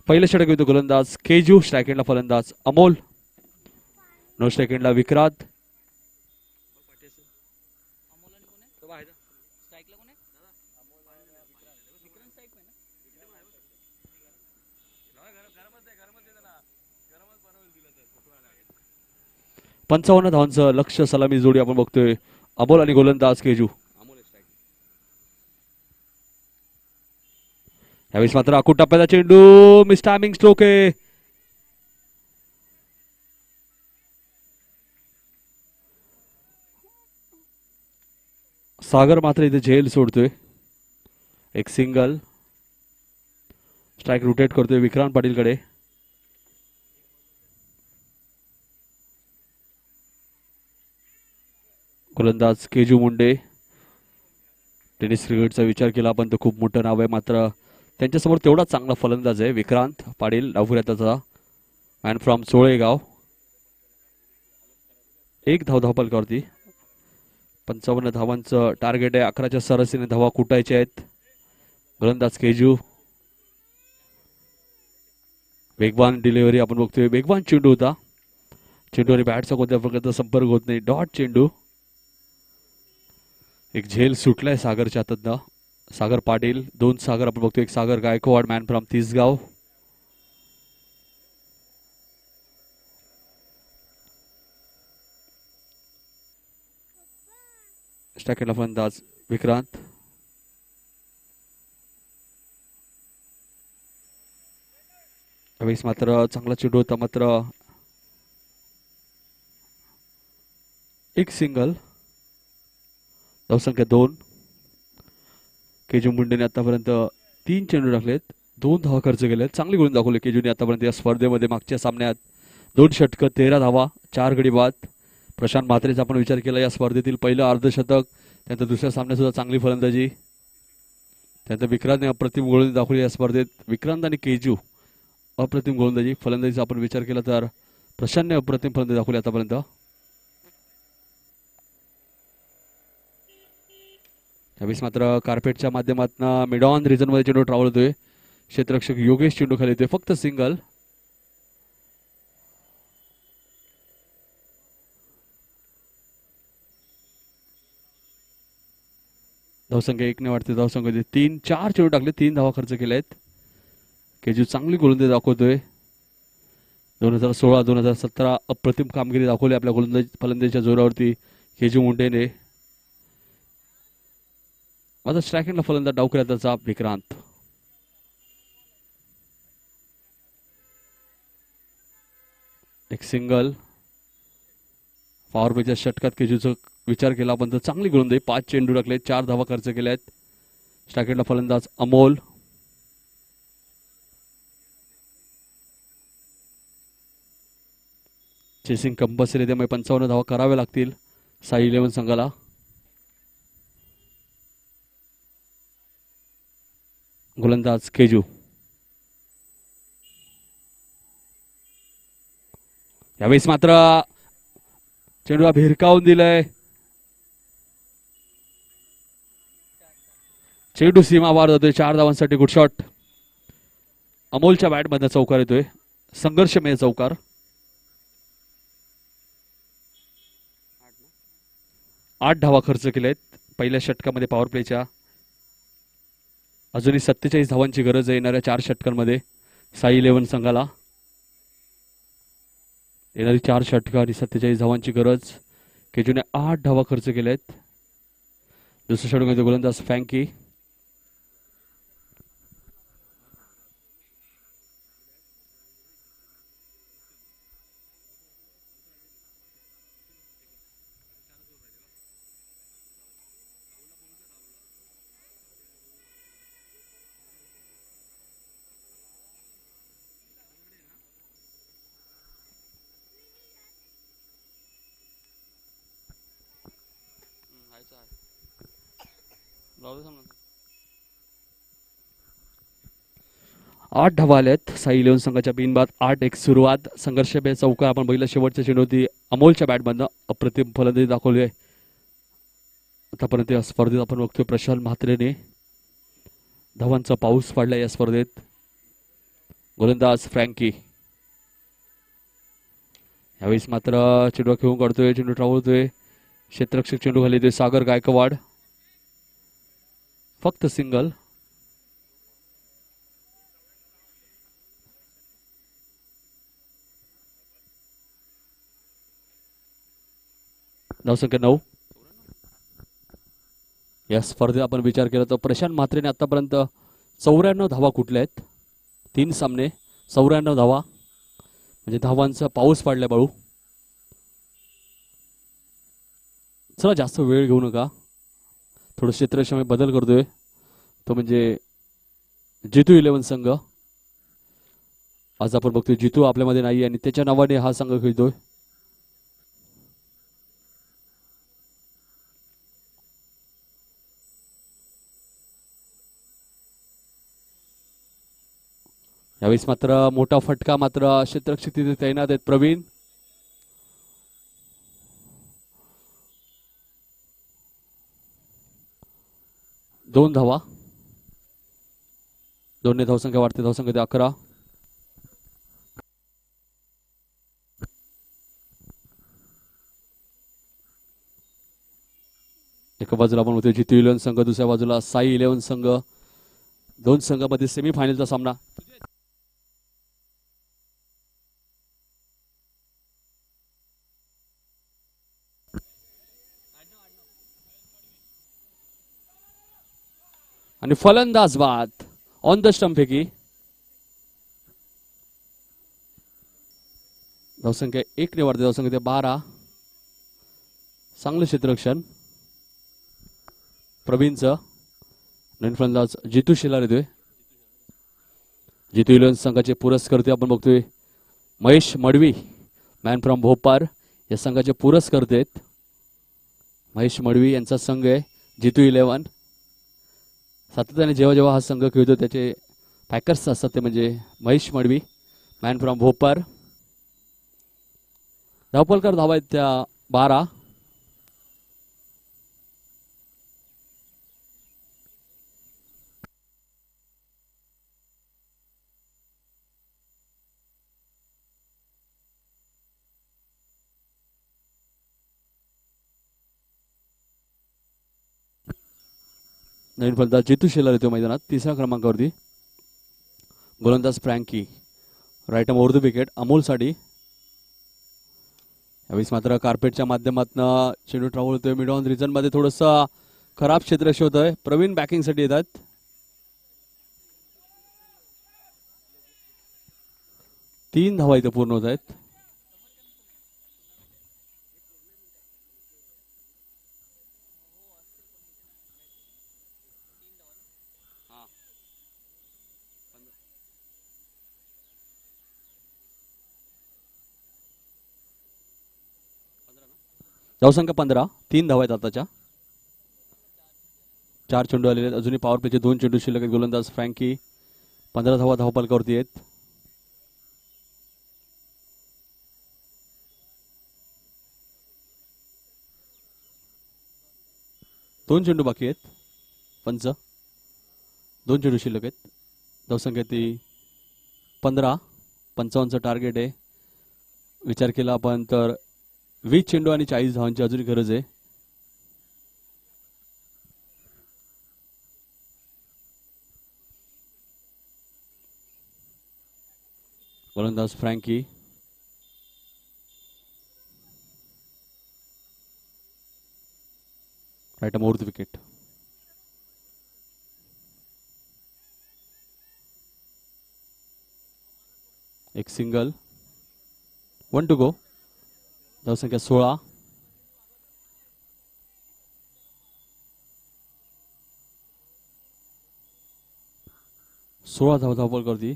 पहिलं षटक येतो गोलंदाज केजू, स्ट्रायकेंडला फलंदाज अमोल, नो स्ट्रायकेंडला विक्रांत. पंचावन्न धावांचं लक्ष सलामी जोडी आपण बघतोय अमोल आणि गोलंदाज केजू. यावेळेस मात्र आखूड टप्प्याचा चेंडू मिस टायमिंग स्ट्रोक आहे. सागर मात्र इथे झेल सोडतोय. एक सिंगल. स्ट्राइक रोटेट करतोय विक्रांत पाटील कडे. गोलंदाज केजू मुंडे. टेनिस क्रिकेटचा विचार केला आपण तर खूप मोठं नाव आहे, मात्र त्यांच्यासमोर तेवढा चांगला फलंदाज आहे विक्रांत पाटील डावखुऱ्याचा मॅन फ्रॉम सोळेगाव. एक धावफलकावरती 55 धावांचं टार्गेट आहे. 11च्या सरासरीने धावा कुटायच्या आहेत. गोलंदाज केजू. वेगवान डिलिव्हरी आपण बघतोय. वेगवान चेंडू होता. चेंडू आणि बॅटचा कोणत्या प्रकारचा संपर्क होत नाही. डॉट चेंडू. एक झेल सुटलाय सागरच्या हातातनं. सागर पाटील. दोन सागर आपण बघतोय. एक सागर गायकवाड मॅन फ्रॉम तिसगाव. स्ट्रायकरला फलंदाज विक्रांत. यावेळेस मात्र चांगला चेंडू होता, मात्र एक सिंगल. धावसंख्या 2. केजू मुंडेने आतापर्यंत 3 चेंडू टाकलेत, 2 धावा खर्च केलेत. चांगली गोलंदाजी दाखवली केजूने आतापर्यंत या स्पर्धेमध्ये. मागच्या सामन्यात 2 षटकं 13 धावा 4 गडी बाद. प्रशांत म्हात्रेचा आपण विचार केला या स्पर्धेतील पहिलं अर्धशतक. त्यानंतर दुसऱ्या सामन्यात सुद्धा चांगली फलंदाजी. त्यानंतर विक्रांतने अप्रतिम गोलंदाजी दाखवली या स्पर्धेत. विक्रांत आणि केजू अप्रतिम गोलंदाजी. फलंदाजीचा आपण विचार केला तर प्रशांतने अप्रतिम फलंदाजी दाखवली आतापर्यंत. यावेळेस मात्र कार्पेटच्या माध्यमातून मिड ऑन रिजनमध्ये चेंडू ट्रॅव्हल होतोय. क्षेत्ररक्षक योगेश चेंडू खाली येतोय, फक्त सिंगल. धावसंख्या 1 ने वाढते. धावसंख्या 3. 4 चेंडू टाकले, 3 धावा खर्च केल्या आहेत. केजू चांगली गोलंदाजी दाखवतोय. 2016-2017 अप्रतिम कामगिरी दाखवली आपल्या फलंदाजीच्या जोरावरती केजू मुंडेने. आता स्ट्रायकिंगला फलंदाज डावखुऱ्याचा विक्रांत. एक सिंगल. पॉवर प्लेच्या षटकात केजूचा विचार केला आपण तर चांगली गोलंदाजी. 5 चेंडू टाकले, 4 धावा खर्च केल्या आहेत. स्ट्रायकिंगला फलंदाज अमोल. चेसिंग कंपल्सरी, त्यामुळे 55 धावा कराव्या लागतील साई 11 संघाला. गोलंदाज केजू. यावेळेस मात्र चेंडूला भिरकावून दिलंय. चेंडू सीमा पार जातोय. 4 धावांसाठी गुड शॉट. अमोलच्या बॅटमधनं चौकार येतोय. संघर्षमय चौकार. 8 धावा खर्च केलेत पहिल्या षटकामध्ये पॉवर प्लेच्या. अजूनही 47 धावांची गरज आहे येणाऱ्या 4 षटकांमध्ये साई 11 संघाला. येणारी 4 षटकं आणि 47 धावांची गरज. केजूने 8 धावा खर्च केल्यात. दुसऱ्या षटकामध्ये गोलंदाज फँकी. आठ धावा आल्यात साई 11 संघाच्या बिनबाद. 8-1 सुरुवात. संघर्षमय चौकार आपण बघितला. शेवटच्या चेंडूवरती अमोलच्या बॅटमधनं अप्रतिम फलंदाजी दाखवली आहे. आतापर्यंत या स्पर्धेत आपण बघतोय प्रशांत म्हात्रेने धावांचा पाऊस पाडला या स्पर्धेत. गोलंदाज फ्रँकी. यावेळेस मात्र चेंडू खेळून काढतोय, चेंडू ट्रावलतोय. क्षेत्ररक्षक चेंडू खाली येतोय सागर गायकवाड. फक्त सिंगल. धावसंख्या 9. या स्पर्धेत आपण विचार केला तर प्रशांत म्हात्रेने आतापर्यंत 94 धावा कुठल्या आहेत. 3 सामने 94 धावा, म्हणजे धावांचा पाऊस पाडलाय बाळू. चला जास्त वेळ घेऊ नका, थोडं क्षेत्रक्षेत्रामध्ये बदल करतोय तो म्हणजे जितू 11 संघ. आज आपण बघतोय जितू आपल्यामध्ये नाही आणि त्याच्या नावाने हा संघ खेळतोय. यावेळेस मात्र मोठा फटका मात्र क्षेत्ररक्षक तिथे तैनात आहेत प्रवीण. दोन धावा. 2 ने धावसंख्या वाढते. धावसंख्या 11. एका बाजूला आपण होतो जितू 11 संघ, दुसऱ्या बाजूला साई 11 संघ. 2 संघांमध्ये सेमीफायनलचा सामना. आणि फलंदाज बाद ऑन द स्टंप पैकी धावसंख्या 1 ने वाढते. धावसंख्या 12. चांगलं क्षेत्ररक्षण प्रवीणचं. नवीन फलंदाज जितू शेलार येतोय. जितू इलेव्हन संघाचे पुरस्कर्ते आपण बघतोय महेश मडवी मॅन फ्रॉम भोपाळ या संघाचे पुरस्कर्ते आहेत. महेश मडवी यांचा संघ आहे जितू इलेव्हन. सातत्याने जेव्हा जेव्हा हा संघ खेळतो त्याचे पॅकर्स असतात ते म्हणजे महेश मडवी मॅन फ्रॉम भोपाळ. धावपलकर धावा आहेत त्या 12. नवीन फलंदाज जितू शेलार येतो मैदानात 3ऱ्या क्रमांकावरती. गोलंदाज Frankie right arm over the wicket अमोलसाठी. यावेळेस मात्र कार्पेटच्या माध्यमातून चेंडू ट्रॅव्हल होतोय मिड ऑन रिजन मध्ये. थोडंसं खराब क्षेत्र शोधतोय. प्रवीण बॅकिंगसाठी येतात. तीन धावा इथे पूर्ण होत आहेत. धावसंख्या 15. 3 धावा आहेत आताच्या. 4 चेंडू आलेले आहेत. अजूनही पॉवर प्लेचे 2 चेंडू शिल्लक आहेत. गोलंदाज फ्रँकी 15 धावा धावपलकावरती आहेत. दोन चेंडू बाकी आहेत. 2 चेंडू शिल्लक आहेत. धावसंख्या ती 15. 55चं टार्गेट आहे. विचार केला आपण तर 20 चेंडू आणि 40 धावांची अजूनही गरज आहे. गोलंदाज Frankie right arm over the wicket. एक सिंगल. 1 to go. धावसंख्या 16. धावा धावपल करती.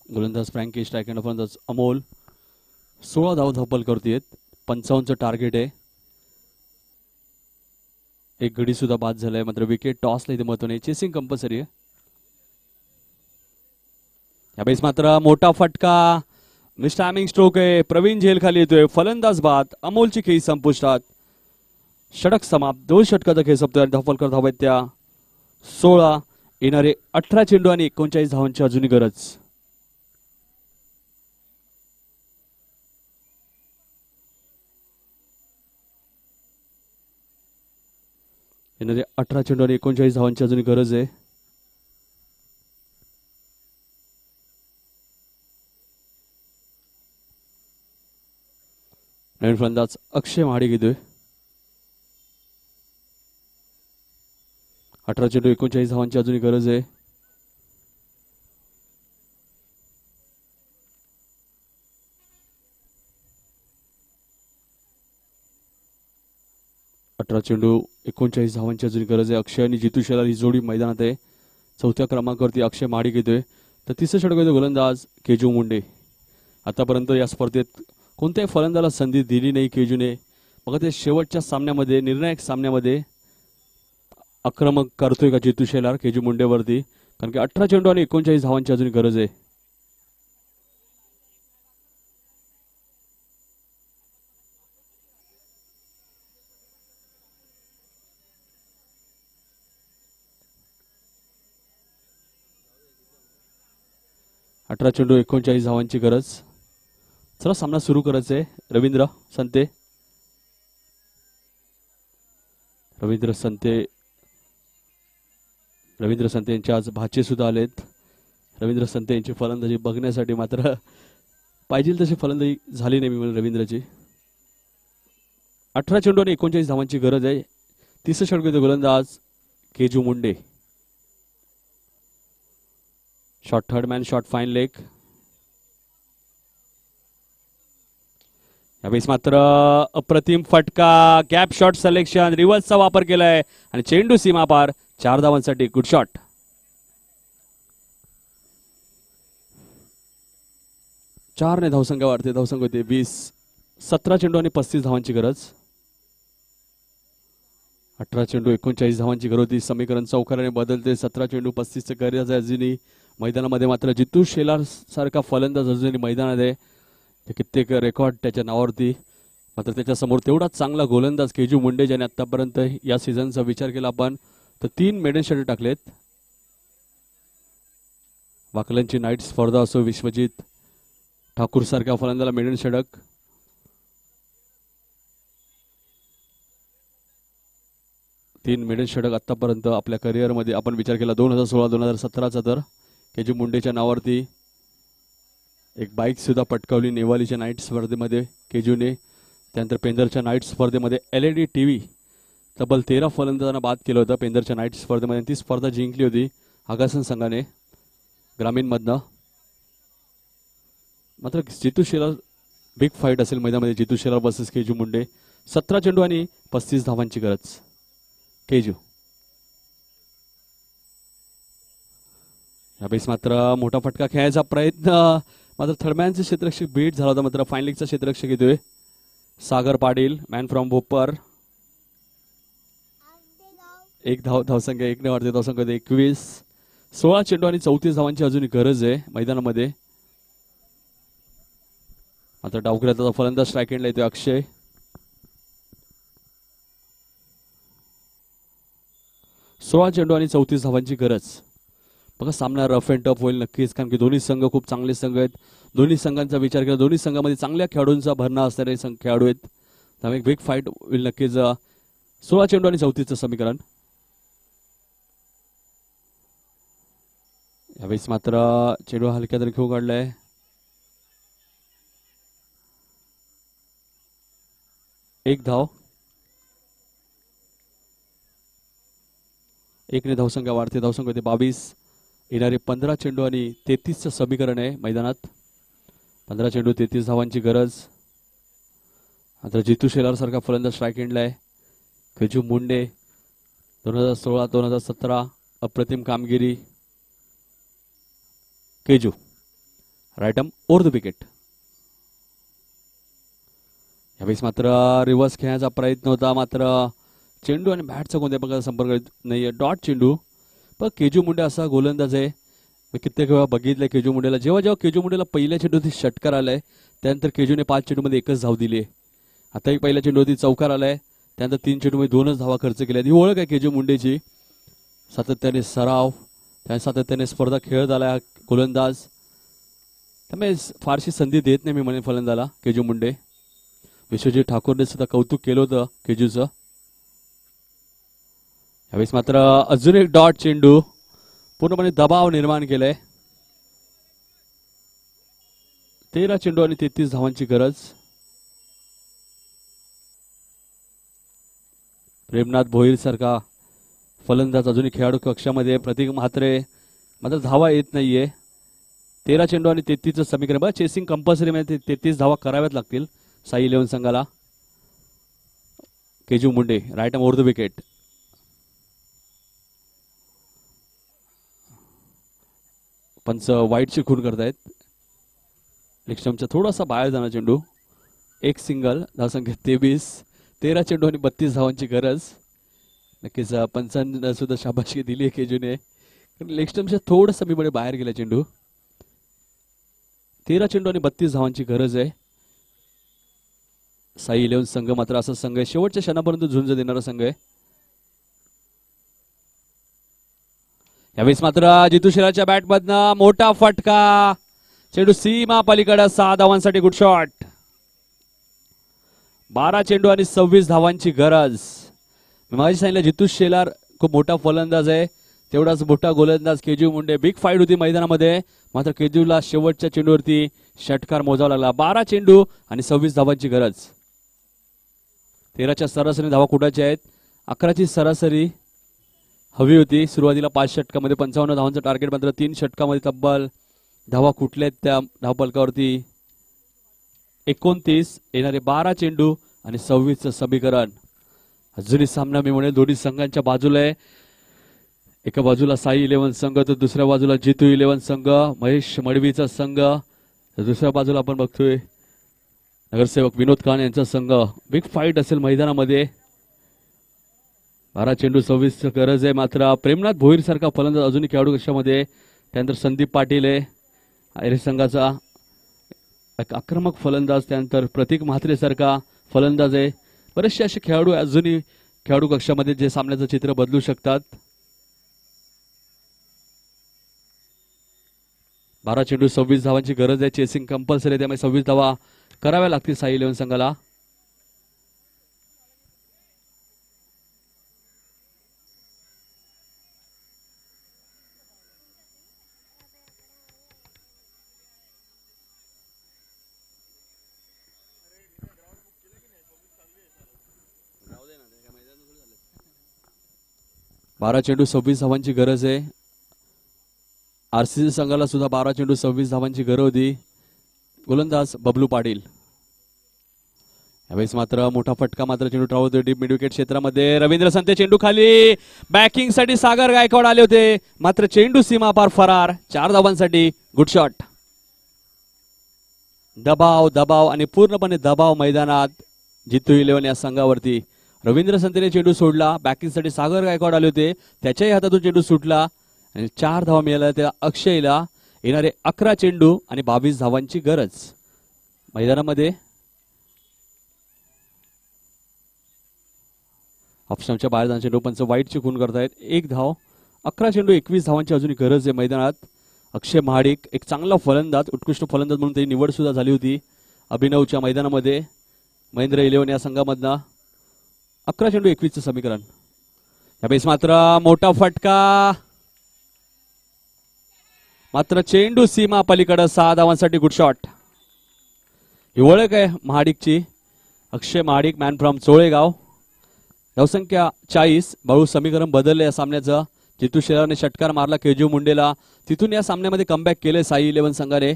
गोलंदाज फ्रँकी स्ट्राईक अँड फलंदाज अमोल 16 धावा धावपल करतेत. 55चं टार्गेट आहे. एक गडी सुद्धा बाद झालाय. मात्र विकेट टॉसला इथे महत्व नाही. चेसिंग कंपल्सरी आहे. यावेळेस मात्र मोठा फटका मिस्टर हॅमिंग स्ट्रोक आहे. प्रवीण झेल खाली येतोय. फलंदाज बाद. अमोलची खेळी संपुष्टात. षटक समाप्त. 2 षटकाचा खेळ संपतोय. धावपलकर धावा आहेत त्या 16. येणारे 18 चेंडू आणि 39 धावांची अजूनही गरज. येणारे 18 चेंडू आणि 39 धावांची अजून गरज आहे. नवीन फलंदाज अक्षय महाडिक घेतोय. 18 चेंडू 39 धावांची अजून गरज आहे. चेंडू 39 धावांची अजून गरज आहे. अक्षय आणि जितू शेलार ही जोडी मैदानात आहे. 4थ्या क्रमांकावरती अक्षय महाडिक येतोय. तर 3रं षटक येतो गोलंदाज केजू मुंडे. आतापर्यंत या स्पर्धेत कोणत्याही फलंदाला संधी दिली नाही केजूने. बघा ते शेवटच्या सामन्यामध्ये निर्णायक सामन्यामध्ये आक्रमक करतोय का जितू शेलार केजू मुंडेवरती. कारण की 18 चेंडू आणि 39 धावांची अजून गरज आहे. चेंडू 39 धावांची गरज. चला सामना सुरू करायचा आहे. रवींद्र संते रवींद्र संते यांचे आज भाचे सुद्धा आलेत. रवींद्र संते यांची फलंदाजी बघण्यासाठी, मात्र पाहिजे तशी फलंदाजी झाली नाही मी रवींद्रची. 18 चेंडू आणि 39 धावांची गरज आहे. तिसरं षटकातील गोलंदाज Keju Munde. Shot third man, shot fine leg. यावेळेस मात्र अप्रतिम फटका, गॅप शॉट सिलेक्शन, रिव्हर्सचा वापर केलाय आणि चेंडू सीमा पार. 4 धावांसाठी गुड शॉट. चार ने धावसंख्या वाढते. धावसंख्या होते 20. 17 चेंडू आणि 35 धावांची गरज. 18 चेंडू 39 धावांची गरज होती. समीकरण चौकाराने बदलते. 17 चेंडू 35 गरज आहे अजूनही मैदानामध्ये. मात्र जितू शेलार सारखा फलंदाज अजूनही मैदानात आहे. कित्येक रेकॉर्ड त्याच्या नावावरती. मात्र त्याच्यासमोर तेवढाच चांगला गोलंदाज केजू मुंडे, ज्याने आतापर्यंत या सीझनचा विचार केला आपण तर 3 मेडन षटक टाकलेत. वाकलनची नाईट स्पर्धा असो, विश्वजित ठाकूर सारख्या फलंदाजाला मेडन षटक. तीन मेडन षटक आतापर्यंत आपल्या करिअरमध्ये आपण विचार केला 2016-2017चा. तर केजू मुंडेच्या नावावरती एक बाईक सुद्धा पटकावली नेवालीच्या नाईट स्पर्धेमध्ये केजूने. त्यानंतर पेंदरच्या नाईट स्पर्धेमध्ये LED TV तब्बल 13 फलंदाजांना बाद केलं होतं पेंदरच्या नाईट स्पर्धेमध्ये. ती स्पर्धा जिंकली होती आगासन संघाने ग्रामीणमधनं. मात्र जितू शेलार बिग फाईट असेल मैदानामध्ये. जितू शेलार वर्सेस केजू मुंडे. 17 चेंडू आणि 35 धावांची गरज. केजू यावेळेस मात्र मोठा फटका खेळायचा प्रयत्न, मात्र थर्डमॅनचे क्षेत्ररक्षक बीट झाला होता. मात्र फाईन लीगचा क्षेत्ररक्षक येतोय सागर पाटील, मॅन फ्रॉम भोपर. एक धावसंख्या 1 ने वाढते. धावसंख्या 21. 16 चेंडू आणि 34 धावांची अजूनही गरज आहे मैदानामध्ये. मात्र डावखुऱ्याचा फलंदाज स्ट्राईक एंडला येतोय अक्षय. सोळा चेंडू आणि 34 धावांची गरज. बघा सामना रफ अँड टफ होईल नक्कीच, कारण की दोन्ही संघ खूप चांगले संघ आहेत. दोन्ही संघांचा विचार केला, दोन्ही संघामध्ये चांगल्या खेळाडूंचा भरणा असणारे खेळाडू आहेत. त्यामुळे बिग फाईट होईल नक्कीच. 16 चेंडू आणि 34चं समीकरण. यावेळेस मात्र चेंडू हलक्या तरी खेळू काढलाय. एक धाव. 1 ने धावसंख्या वाढते. धावसंख्या होते 22. येणारे 15 चेंडू आणि 33चं समीकरण आहे मैदानात. 15 चेंडू 33 धावांची गरज. आता जितू शेलार सारखा फलंदाज स्ट्राईक एंडला आहे. केजू मुंडे 2016-2017 अप्रतिम कामगिरी. Keju right arm over the wicket. यावेळेस मात्र रिव्हर्स खेळण्याचा प्रयत्न होता, मात्र चेंडू आणि बॅटचा कोणत्या प्रकारचा संपर्क नाहीये. डॉट चेंडू. पण केजू मुंडे असा गोलंदाज आहे, मी कित्येक वेळा बघितलंय केजू मुंडेला. जेव्हा केजू मुंडेला पहिल्या चेंडूवरती षटकार आलाय, त्यानंतर केजूने 5 चेंडूमध्ये 1च धाव दिली. आताही पहिल्या चेंडूवरती चौकार आलाय, त्यानंतर 3 चेंडूमध्ये 2च धावा खर्च केल्या. ही ओळख आहे केजू मुंडेची. सातत्याने सराव, त्या सातत्याने स्पर्धा खेळत आला गोलंदाज. त्यामुळे फारशी संधी देत नाही मी म्हणेन फलंदाला केजू मुंडे. विश्वजित ठाकूरने सुद्धा कौतुक केलं होतं केजूचं. यावेळेस मात्र अजून एक डॉट चेंडू. पूर्णपणे दबाव निर्माण केलाय. 13 चेंडू आणि 33 धावांची गरज. प्रेमनाथ भोईर सारखा फलंदाज अजूनही खेळाडू कक्षामध्ये. प्रतीक म्हात्रे मात्र धावा येत नाहीये. 13 चेंडू आणि 33चं समीकरण. बघा चेसिंग कंपल्सरी मध्ये 33 धावा कराव्याच लागतील साई इलेव्हन संघाला. Keju Munde right arm over the wicket. पंच वाईटची खून करतायत. लेग थोडासा बाहेर जाणार चेंडू. एक सिंगल. धावसंख्या 23. 13 चेंडू आणि 32 धावांची गरज. नक्कीच पंचांना सुद्धा शाबासकी दिली आहे केजूने. लेग स्टम्पच्या थोडंसं मी मध्ये बाहेर गेला चेंडू. 13 चेंडू आणि 32 धावांची गरज आहे. साई इलेव्हन संघ मात्र असा संघ आहे शेवटच्या क्षणापर्यंत झुंज देणारा संघ आहे. यावेळेस मात्र जितू शेलारच्या बॅटमधनं मोठा फटका. चेंडू सीमा पलीकडे. 6 धावांसाठी गुड शॉट. 12 चेंडू आणि 26 धावांची गरज. मी माझी सांगितलं जितू शेलार खूप मोठा फलंदाज आहे. तेवढाच मोठा गोलंदाज केजू मुंडे. बिग फाईट होती मैदानामध्ये, मात्र केजूला शेवटच्या चेंडूवरती षटकार मोजावा लागला. 12 चेंडू आणि 26 धावांची गरज. 13च्या सरासरी धावा कुठाच्या आहेत, 11ची सरासरी हवी होती. सुरुवातीला 5 षटकामध्ये 55 धावांचं टार्गेट, मात्र 3 षटकामध्ये तब्बल धावा कुठल्या त्या धावफलकावरती 29. येणारे 12 चेंडू आणि 26चं समीकरण. अजूनही सामना मी म्हणेल दोन्ही संघांच्या बाजूला आहे. एका बाजूला साई 11 संघ तर दुसऱ्या बाजूला जितू 11 संघ, महेश मडवीचा संघ. तर दुसऱ्या बाजूला आपण बघतोय नगरसेवक विनोद खान यांचा संघ. बिग फाईट असेल मैदानामध्ये. 12 चेंडू 26 गरज आहे. मात्र प्रेमनाथ भोईर सारखा फलंदाज अजूनही खेळाडू कक्षामध्ये. त्यानंतर संदीप पाटील आहे आयरे संघाचा एक आक्रमक फलंदाज. त्यानंतर प्रतीक म्हात्रे सारखा फलंदाज आहे. बरेचसे असे खेळाडू अजूनही खेळाडू कक्षामध्ये जे सामन्याचं चित्र बदलू शकतात. 12 चेंडू 26 धावांची गरज आहे. चेसिंग कंपल्सरी आहे, त्यामुळे 26 धावा कराव्या लागतील साई 11 संघाला. बारा चेंडू 26 धावांची गरज आहे. आरसीसी संघाला सुद्धा 12 चेंडू 26 धावांची गरज होती. गोलंदाज बबलू पाटील. यावेळेस मात्र मोठा फटका, मात्र चेंडू ट्राव्हल होतो डीप मिड विकेट क्षेत्रामध्ये. रवींद्र संते चेंडू खाली. बॅकिंग साठी सागर गायकवाड आले होते, मात्र चेंडू सीमा पार फरार. 4 धावांसाठी गुड शॉट. दबाव दबाव आणि पूर्णपणे दबाव मैदानात जितू 11 या संघावरती. रवींद्र संतेने चेंडू सोडला, बॅकिंग साठी सागर गायकवाड आले होते, त्याच्याही हातातून चेंडू सुटला आणि 4 धावा मिळाल्या त्या अक्षयला. येणारे 11 चेंडू आणि 22 धावांची गरज. मैदानामध्ये ऑप्शनच्या बाहेर जाण्याचे चेंडू वाईटची खून करतायत. 1 धाव. 11 चेंडू 21 धावांची अजून गरज आहे मैदानात. अक्षय महाडिक एक चांगला फलंदाज, उत्कृष्ट फलंदाज म्हणून त्याची निवड सुद्धा झाली होती अभिनवच्या मैदानामध्ये. महेंद्र 11 या संघामधनं. 11 चेंडू 21चं समीकरण. यावेळेस मात्र मोठा फटका, मात्र चेंडू सीमा पलीकडे. 6 धावांसाठी गुड शॉट. ही ओळख आहे महाडिकची. अक्षय महाडिक, मॅन फ्रॉम चोळेगाव. धावसंख्या 40. बाळू समीकरण बदलले या सामन्याचं. जितू शेलारने षटकार मारला केजू मुंडेला, तिथून या सामन्यामध्ये कमबॅक केले साई 11 संघाने.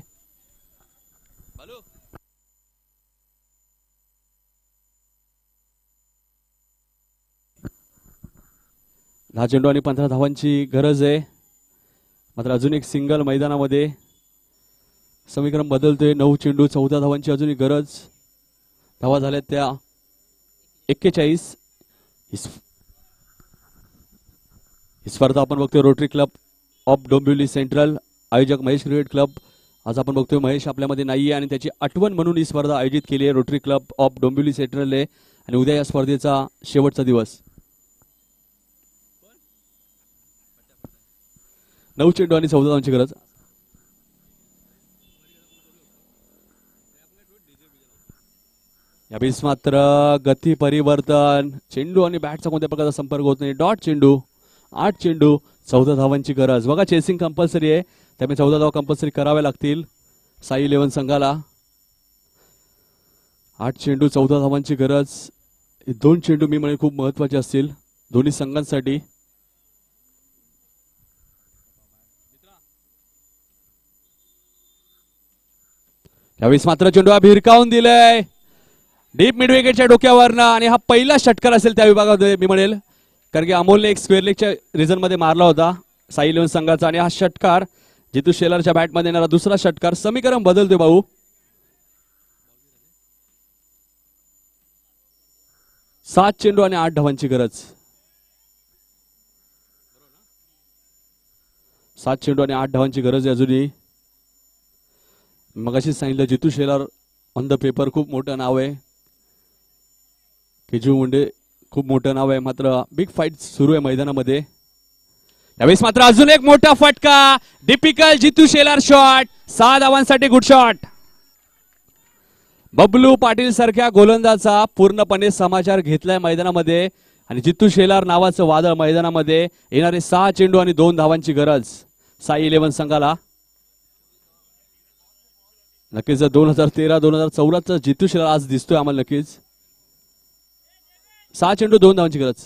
10 चेंडू आणि 15 धावांची गरज आहे. मात्र अजून एक सिंगल मैदानामध्ये. समीकरण बदलतोय. 9 चेंडू 14 धावांची अजूनही गरज. धावा झाल्या त्या 41. ही स्पर्धा आपण बघतोय rotary club of Dombivli central. आयोजक महेश क्रिकेट क्लब. आज आपण बघतोय महेश आपल्यामध्ये नाहीये आणि त्याची आठवण म्हणून ही स्पर्धा आयोजित केली आहे rotary club of Dombivli central आहे. आणि उद्या या स्पर्धेचा शेवटचा दिवस. 9 चेंडू आणि 14 धावांची गरज. यावेळेस मात्र गती परिवर्तन. चेंडू आणि बॅटचा कोणत्या प्रकारचा संपर्क होत नाही. डॉट चेंडू. 8 चेंडू 14 धावांची गरज. बघा चेसिंग कंपल्सरी आहे, त्यामुळे 14 धावा कंपल्सरी कराव्या लागतील साई 11 संघाला. 8 चेंडू 14 धावांची गरज. 2 चेंडू मी म्हणे खूप महत्वाचे असतील दोन्ही संघांसाठी. यावेळेस मात्र चेंडू हा भिरकावून दिलाय डीप मिड विकेटच्या डोक्यावरनं. आणि हा पहिला षटकार असेल त्या विभागामध्ये मी म्हणेल, कारण की अमोलने एक स्क्वेअर लेगच्या रिझन मध्ये मारला होता साई 11 संघाचा. आणि हा षटकार जितू शेलारच्या बॅटमध्ये येणारा दुसरा षटकार. समीकरण बदलतोय भाऊ. 7 चेंडू आणि 8 धावांची गरज. 7 चेंडू आणि 8 धावांची गरज आहे अजूनही. मगाशी सांगितलं जितू शेलार ऑन द पेपर खूप मोठं नाव आहे. केजू मुंडे खूप मोठं नाव आहे. मात्र बिग फाईट सुरू आहे मैदानामध्ये. यावेळेस मात्र अजून एक मोठा फटका. Typical Jitu Shelar shot. 6 धावांसाठी गुड शॉट. बबलू पाटील सारख्या गोलंदाजा पूर्णपणे समाचार घेतलाय मैदानामध्ये. आणि जितू शेलार नावाचं वादळ मैदानामध्ये. येणारे 6 चेंडू आणि 2 धावांची गरज साई 11 संघाला. नक्कीच 2013-2014 जितू शेलार आज दिसतोय आम्हाला. नक्कीच 6 चेंडू 2 धावांची गरज.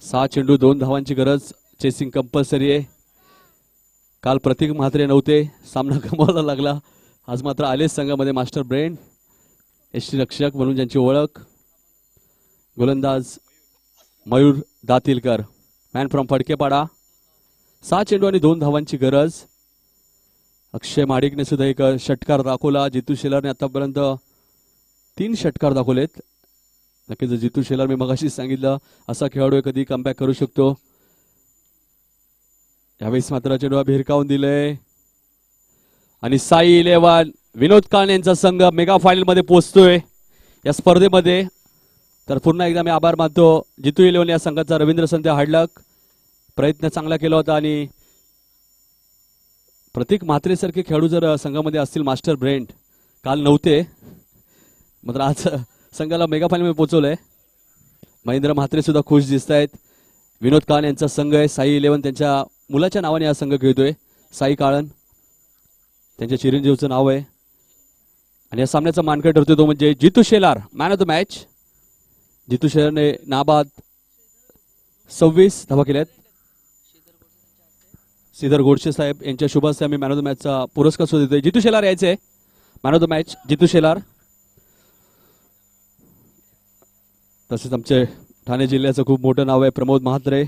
सहा चेंडू 2 धावांची गरज. चेसिंग कंपल्सरी आहे. काल प्रतीक म्हात्रे नव्हते, सामना गमवायला लागला. आज मात्र आलेच संघामध्ये मास्टर ब्रेन, यष्टी रक्षक म्हणून ज्यांची ओळख. गोलंदाज मयूर दातीलकर, मॅन फ्रॉम फडकेपाडा. 6 चेंडू आणि 2 धावांची गरज. अक्षय माडिकने सुद्धा एक षटकार दाखवला. जितू शेलारने आतापर्यंत 3 षटकार दाखवलेत. नक्कीच जितू शेलार, मी मगाशी सांगितलं, असा खेळाडू कधी कमबॅक करू शकतो. यावेळेस मात्र चेंडू भिरकावून दिले आणि साई 11 विनोद कान यांचा संघ मेगा फायनल मध्ये पोहोचतोय या स्पर्धेमध्ये. तर पुन्हा एकदा मी आभार मानतो जितू 11 या संघाचा. रवींद्र संत हडलक प्रयत्न चांगला केला होता आणि प्रतीक म्हात्रे सारखे खेळाडू जर संघामध्ये असतील, मास्टर ब्रेंट काल नव्हते, मात्र आज संघाला मेगा फायनल मध्ये पोहोचवलंय. महेंद्र म्हात्रे सुद्धा खुश दिसत आहेत. विनोद कान यांचा संघ आहे. साई 11 त्यांच्या मुलाच्या नावाने हा संघ खेळतोय. साई काळन त्यांच्या चिरंजीवचं नाव आहे. आणि या सामन्याचा मानकरी ठरतोय तो म्हणजे Jitu Shelar, man of the match. Jitu शेलारने नाबाद 26 धावा केल्यात. श्रीधर गोडसे साहेब यांच्या शुभ हस्ते आम्ही मॅन ऑफ द मॅचचा पुरस्कार सुद्धा देतोय. जितू शेलार यायचे मॅन ऑफ द मॅच, जितू शेलार. तसेच आमचे ठाणे जिल्ह्याचं खूप मोठं नाव आहे प्रमोद म्हात्रे.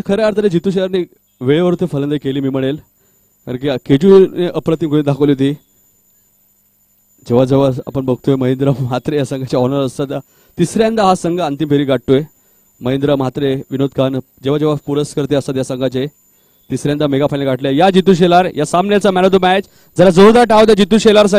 खऱ्या अर्थाने जितू शेलारने वेळेवरती फलंदाजी केली मी म्हणेल, कारण की केजूने अप्रतिम गोळी दाखवली होती. जेव्हा जेव्हा आपण बघतोय महेंद्र म्हात्रे या संघाचे ऑनर असतात, तिसऱ्यांदा हा संघ अंतिम फेरी गाठतोय. महेंद्र म्हात्रे, विनोद कान जेव्हा जेव्हा पुरस्कर्ते असतात या संघाचे, तिसऱ्यांदा मेगा फायनल गाठले. या जितू शेलार या सामन्याचा मॅन ऑफ द मॅच. जरा जोरदार टाळ्या जितू शेलारसाठी.